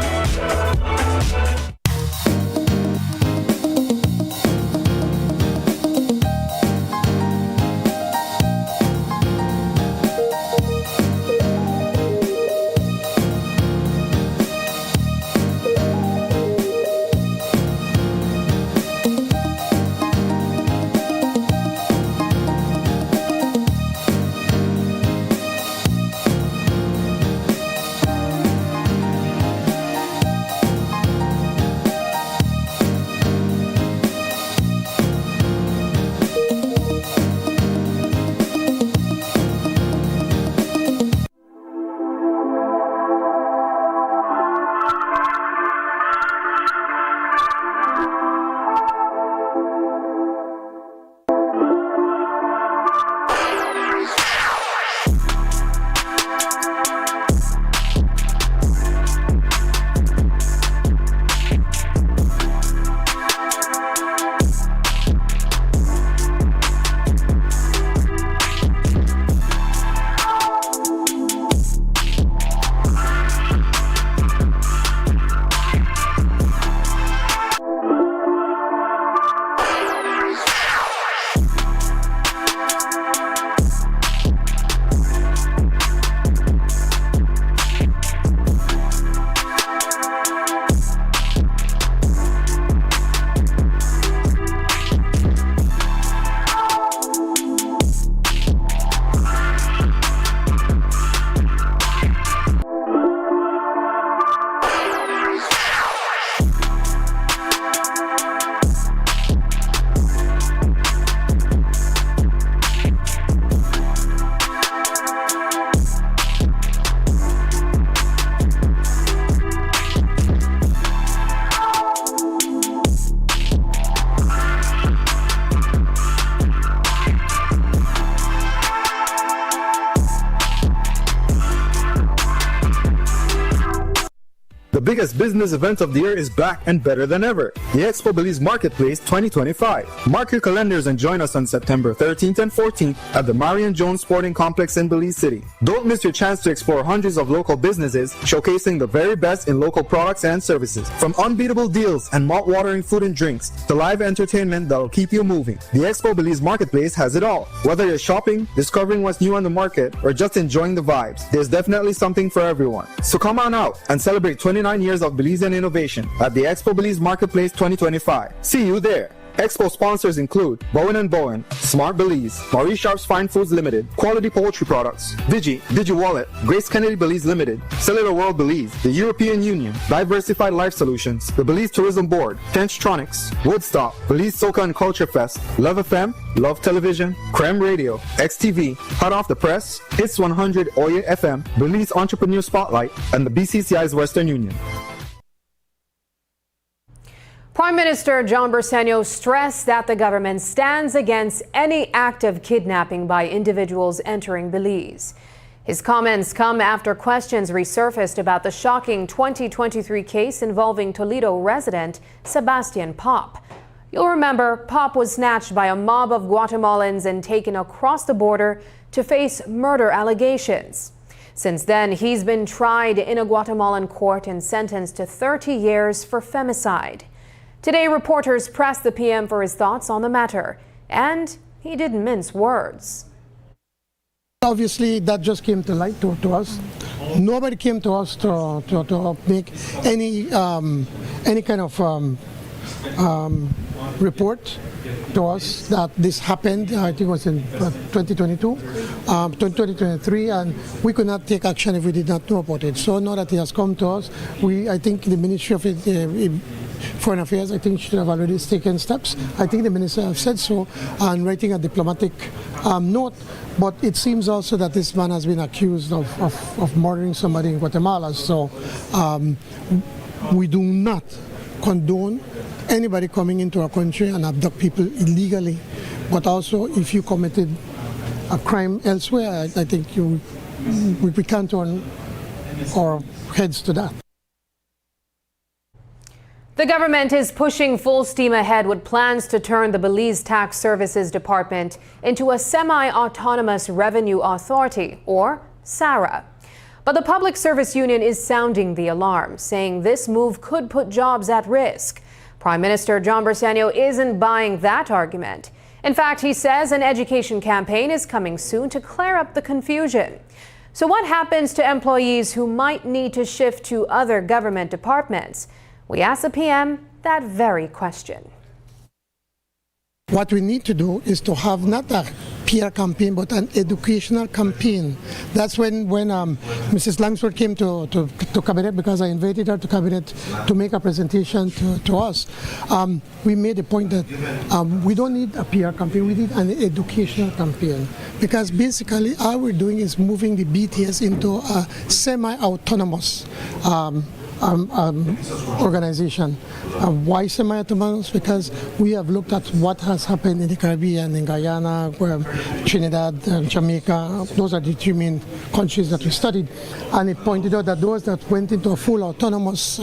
The biggest business event of the year is back and better than ever. The Expo Belize Marketplace 2025. Mark your calendars and join us on September 13th and 14th at the Marion Jones Sporting Complex in Belize City. Don't miss your chance to explore hundreds of local businesses showcasing the very best in local products and services. From unbeatable deals and mouth-watering food and drinks to live entertainment that'll keep you moving. The Expo Belize Marketplace has it all. Whether you're shopping, discovering what's new on the market, or just enjoying the vibes, there's definitely something for everyone. So come on out and celebrate 29 years of Belizean innovation at the Expo Belize Marketplace 2025. See you there. Expo sponsors include Bowen & Bowen, Smart Belize, Maurice Sharp's Fine Foods Limited, Quality Poultry Products, Digi Wallet, Grace Kennedy Belize Limited, Cellular World Belize, the European Union, Diversified Life Solutions, the Belize Tourism Board, Tenchtronics, Woodstock, Belize Soca and Culture Fest, Love FM, Love Television, Creme Radio, XTV, Hot Off the Press, Hits 100 Oye FM, Belize Entrepreneur Spotlight, and the BCCI's Western Union. Prime Minister John Bersenio stressed that the government stands against any act of kidnapping by individuals entering Belize. His comments come after questions resurfaced about the shocking 2023 case involving Toledo resident Sebastian Pop. You'll remember Pop was snatched by a mob of Guatemalans and taken across the border to face murder allegations. Since then, he's been tried in a Guatemalan court and sentenced to 30 years for femicide. Today, reporters pressed the PM for his thoughts on the matter, and he didn't mince words. Obviously, that just came to light to us. Nobody came to us to make any kind of report to us that this happened. I think it was in 2022, 2023, and we could not take action if we did not know about it. So now that it has come to us, I think the Ministry of Foreign Affairs, I think, should have already taken steps. I think the minister has said so and writing a diplomatic note. But it seems also that this man has been accused of murdering somebody in Guatemala. So we do not condone anybody coming into our country and abduct people illegally. But also, if you committed a crime elsewhere, I think we can't turn our heads to that. The government is pushing full steam ahead with plans to turn the Belize Tax Services Department into a semi-autonomous revenue authority, or SARA. But the Public Service Union is sounding the alarm, saying this move could put jobs at risk. Prime Minister John Bersenio isn't buying that argument. In fact, he says an education campaign is coming soon to clear up the confusion. So what happens to employees who might need to shift to other government departments? We asked the PM that very question. What we need to do is to have not a PR campaign, but an educational campaign. That's when Mrs. Langsford came to Cabinet, because I invited her to Cabinet to make a presentation to us. We made a point that we don't need a PR campaign, we need an educational campaign. Because basically all we're doing is moving the BTS into a semi-autonomous organization. Why semi-autonomous? Because we have looked at what has happened in the Caribbean, in Guyana, Trinidad, Jamaica. Those are the three main countries that we studied. And it pointed out that those that went into a full autonomous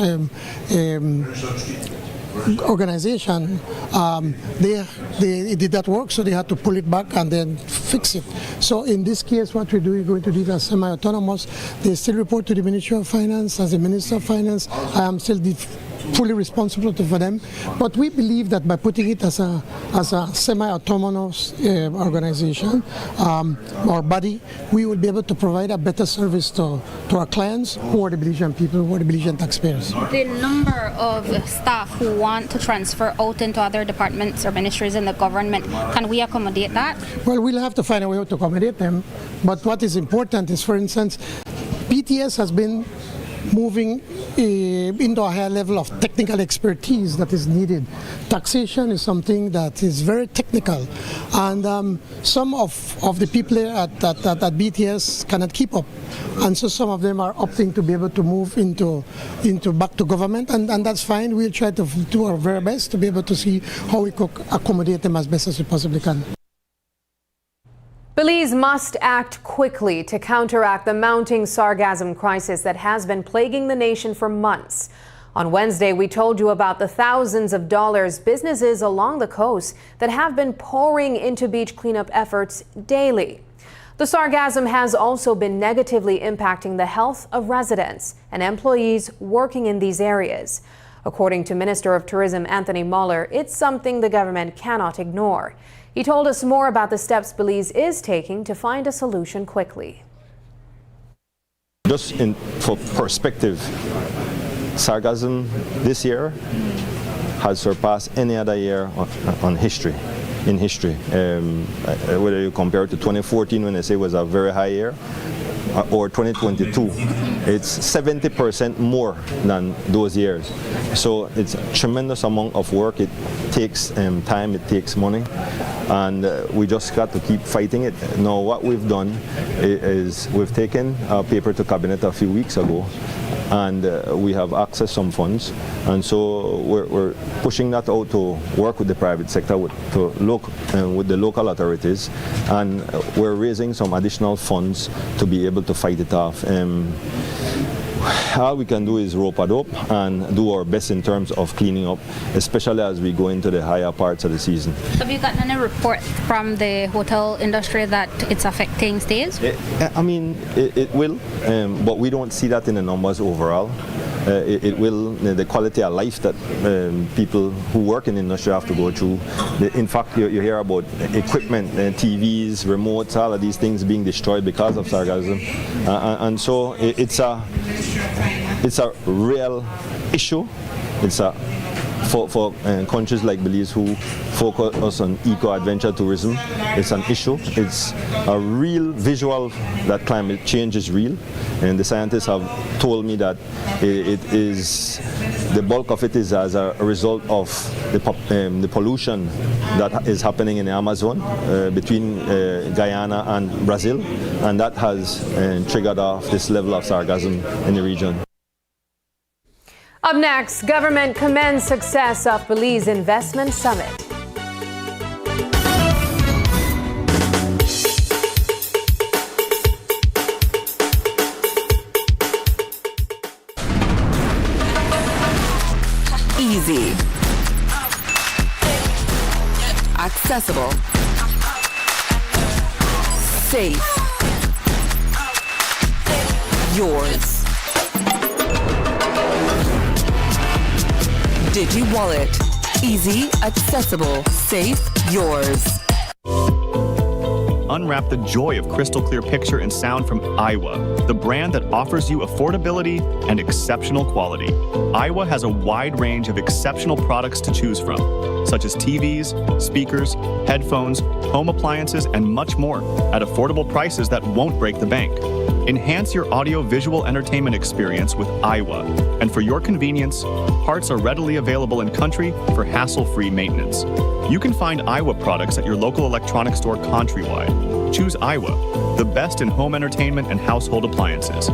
organization, they did that work, so they had to pull it back and then fix it. So in this case, what we're doing, going to do that semi-autonomous. They still report to the Ministry of Finance. As the Minister of Finance, I am still fully responsible for them. But we believe that by putting it as a semi-autonomous organization or body, we will be able to provide a better service to our clients, who are the Belizean people, who are the Belizean taxpayers. The number of staff who want to transfer out into other departments or ministries in the government, can we accommodate that? Well, we'll have to find a way to accommodate them. But what is important is, for instance, BTS has been moving into a higher level of technical expertise that is needed. Taxation is something that is very technical, and some of the people at BTS cannot keep up, and so some of them are opting to be able to move into back to government, and that's fine. We'll try to do our very best to be able to see how we could accommodate them as best as we possibly can. Belize must act quickly to counteract the mounting sargassum crisis that has been plaguing the nation for months. On Wednesday, we told you about the thousands of dollars businesses along the coast that have been pouring into beach cleanup efforts daily. The sargassum has also been negatively impacting the health of residents and employees working in these areas. According to Minister of Tourism Anthony Muller, it's something the government cannot ignore. He told us more about the steps Belize is taking to find a solution quickly. Just for perspective, sargassum this year has surpassed any other year in history. Whether you compare it to 2014, when they say it was a very high year, or 2022, it's 70% more than those years. So it's a tremendous amount of work. It takes time, it takes money, and we just got to keep fighting it. Now what we've done is we've taken our paper to cabinet a few weeks ago, and we have accessed some funds, and so we're pushing that out to work with the private sector, with the local authorities, and we're raising some additional funds to be able to fight it off. All we can do is rope a dope and do our best in terms of cleaning up, especially as we go into the higher parts of the season. Have you gotten any report from the hotel industry that it's affecting stays? It will, but we don't see that in the numbers overall. It will, the quality of life that people who work in the industry have to go through. In fact, you hear about equipment, TVs, remotes, all of these things being destroyed because of sargassum. And so it's a real issue. It's for countries like Belize who focus on eco-adventure tourism, it's an issue. It's a real visual that climate change is real, and the scientists have told me that the bulk of it is as a result of the pollution that is happening in the Amazon between Guyana and Brazil, and that has triggered off this level of sargassum in the region. Up next, government commends success of Belize Investment Summit. Easy. Accessible. Safe. Yours. DigiWallet. Easy, accessible, safe, yours. Unwrap the joy of crystal clear picture and sound from Iowa, the brand that offers you affordability and exceptional quality. Iowa has a wide range of exceptional products to choose from, such as TVs, speakers, headphones, home appliances, and much more at affordable prices that won't break the bank. Enhance your audio-visual entertainment experience with Iowa, and for your convenience, parts are readily available in country for hassle-free maintenance. You can find Iowa products at your local electronics store countrywide. Choose Iowa, the best in home entertainment and household appliances.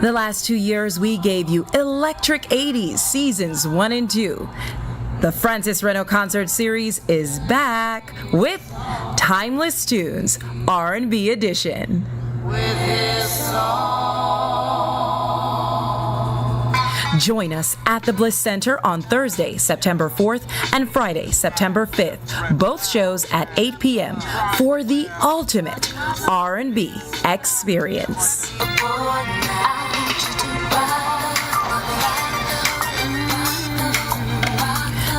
The last 2 years, we gave you Electric 80s Seasons 1 and 2. The Francis Reno Concert Series is back with Timeless Tunes, R&B Edition. Join us at the Bliss Center on Thursday, September 4th and Friday, September 5th, both shows at 8 p.m. for the ultimate R&B experience.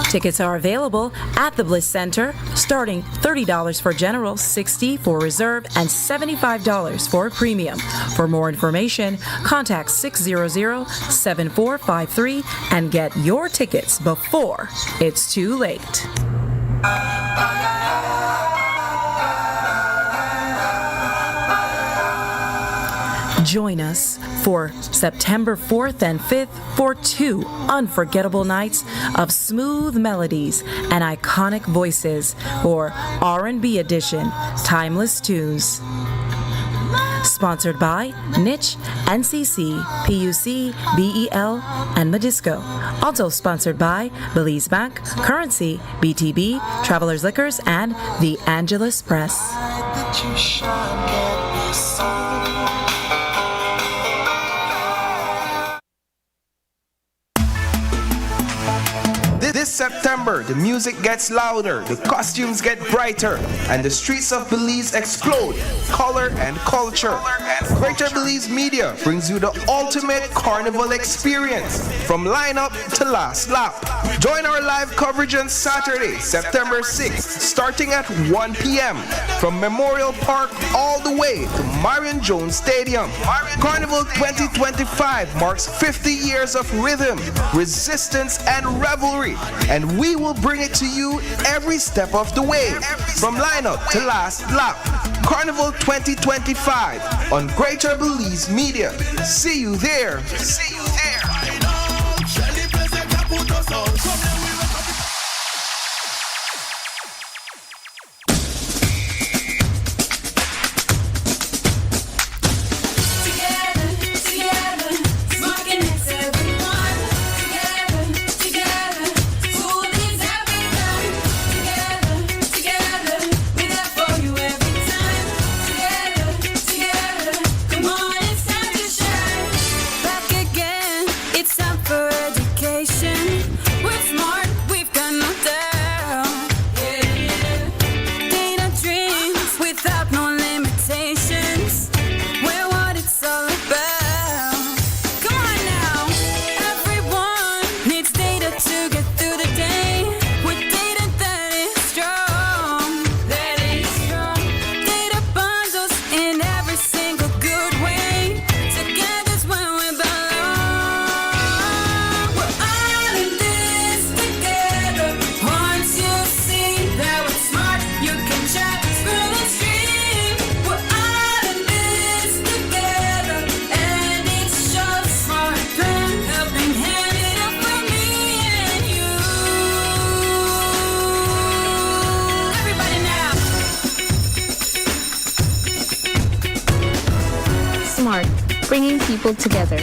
Tickets are available at the Bliss Center, starting $30 for general, $60 for reserve, and $75 for premium. For more information, contact 600-7453 and get your tickets before it's too late. Join us for September 4th and 5th for 2 unforgettable nights of smooth melodies and iconic voices for R&B Edition, Timeless Tunes. sponsored by Niche, NCC, PUC, BEL, and Madisco. Also sponsored by Belize Bank, Currency, BTB, Travelers Liquors, and the Angeles Press. This September, the music gets louder, the costumes get brighter, and the streets of Belize explode. Color and culture. Greater Belize Media brings you the ultimate carnival experience, from lineup to last lap. Join our live coverage on Saturday, September 6th, starting at 1 p.m. from Memorial Park all the way to Marion Jones Stadium. Carnival 2025 marks 50 years of rhythm, resistance, and revelry, and we will bring it to you every step of the way, from lineup to last lap. Carnival 2025 on Greater Belize Media. See you there. See you there. Bringing people together.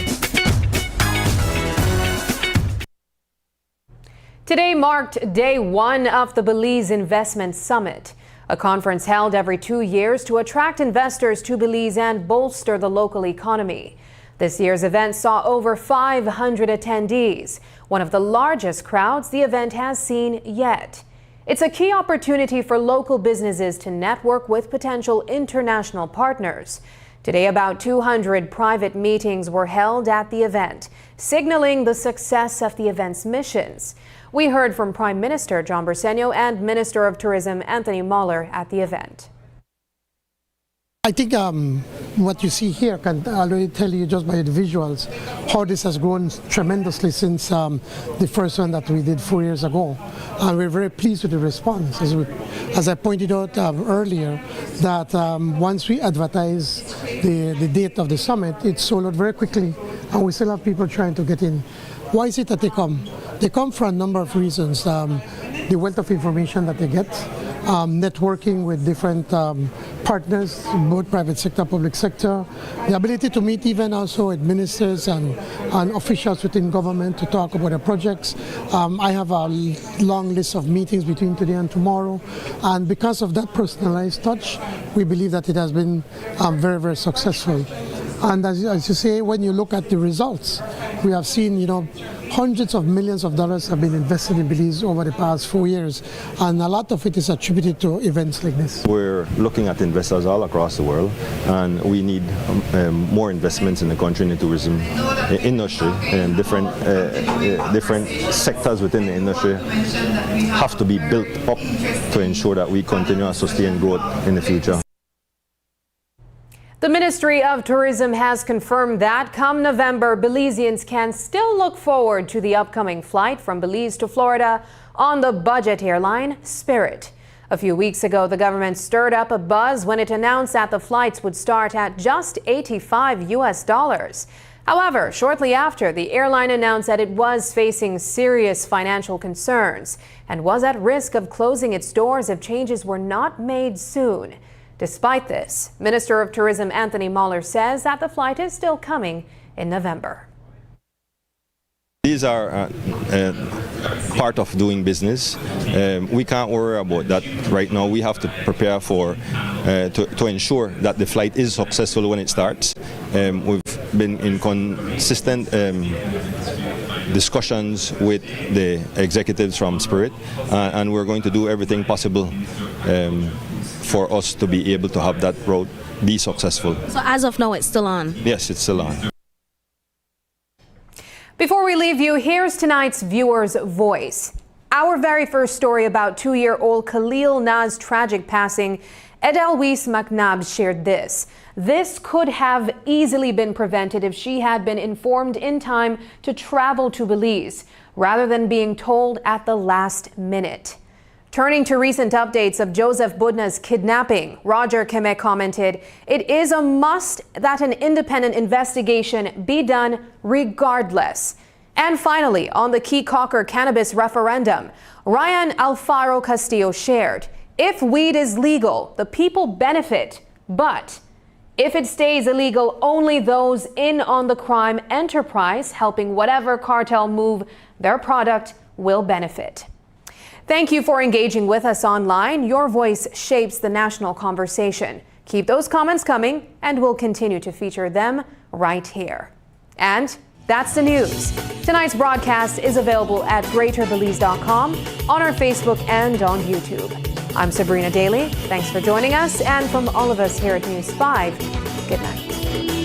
Today marked day one of the Belize Investment Summit, a conference held every 2 years to attract investors to Belize and bolster the local economy. This year's event saw over 500 attendees, one of the largest crowds the event has seen yet. It's a key opportunity for local businesses to network with potential international partners. Today, about 200 private meetings were held at the event, signaling the success of the event's missions. We heard from Prime Minister John Briceño and Minister of Tourism Anthony Muller at the event. I think what you see here can already tell you just by the visuals how this has grown tremendously since the first one that we did 4 years ago. And we're very pleased with the response. As I pointed out earlier, that once we advertise the date of the summit, it sold out very quickly, and we still have people trying to get in. Why is it that they come? They come for a number of reasons. The wealth of information that they get, networking with different partners, both private sector, public sector, the ability to meet even also with ministers and officials within government to talk about their projects. I have a long list of meetings between today and tomorrow, and because of that personalized touch, we believe that it has been very, very successful. And as you say, when you look at the results, we have seen, hundreds of millions of dollars have been invested in Belize over the past 4 years, and a lot of it is attributed to events like this. We're looking at investors all across the world, and we need more investments in the country in the tourism industry, and different sectors within the industry have to be built up to ensure that we continue to sustain growth in the future. The Ministry of Tourism has confirmed that come November, Belizeans can still look forward to the upcoming flight from Belize to Florida on the budget airline Spirit. A few weeks ago, the government stirred up a buzz when it announced that the flights would start at just $85. However, shortly after, the airline announced that it was facing serious financial concerns and was at risk of closing its doors if changes were not made soon. Despite this, Minister of Tourism Anthony Mahler says that the flight is still coming in November. These are part of doing business. We can't worry about that right now. We have to prepare for to ensure that the flight is successful when it starts. We've been in consistent discussions with the executives from Spirit, and we're going to do everything possible for us to be able to have that road be successful. So as of now, it's still on? Yes, it's still on. Before we leave you, here's tonight's viewer's voice. Our very first story about 2-year-old Khalil Na's tragic passing, Edelweise McNabb shared this. This could have easily been prevented if she had been informed in time to travel to Belize, rather than being told at the last minute. Turning to recent updates of Joseph Budna's kidnapping, Roger Caye commented, "It is a must that an independent investigation be done regardless." And finally, on the Caye Cannabis referendum, Ryan Alfaro Castillo shared, "If weed is legal, the people benefit, but if it stays illegal, only those in on the crime enterprise helping whatever cartel move their product will benefit." Thank you for engaging with us online. Your voice shapes the national conversation. Keep those comments coming, and we'll continue to feature them right here. And that's the news. Tonight's broadcast is available at greaterbelize.com, on our Facebook, and on YouTube. I'm Sabrina Daly. Thanks for joining us, and from all of us here at News 5, good night.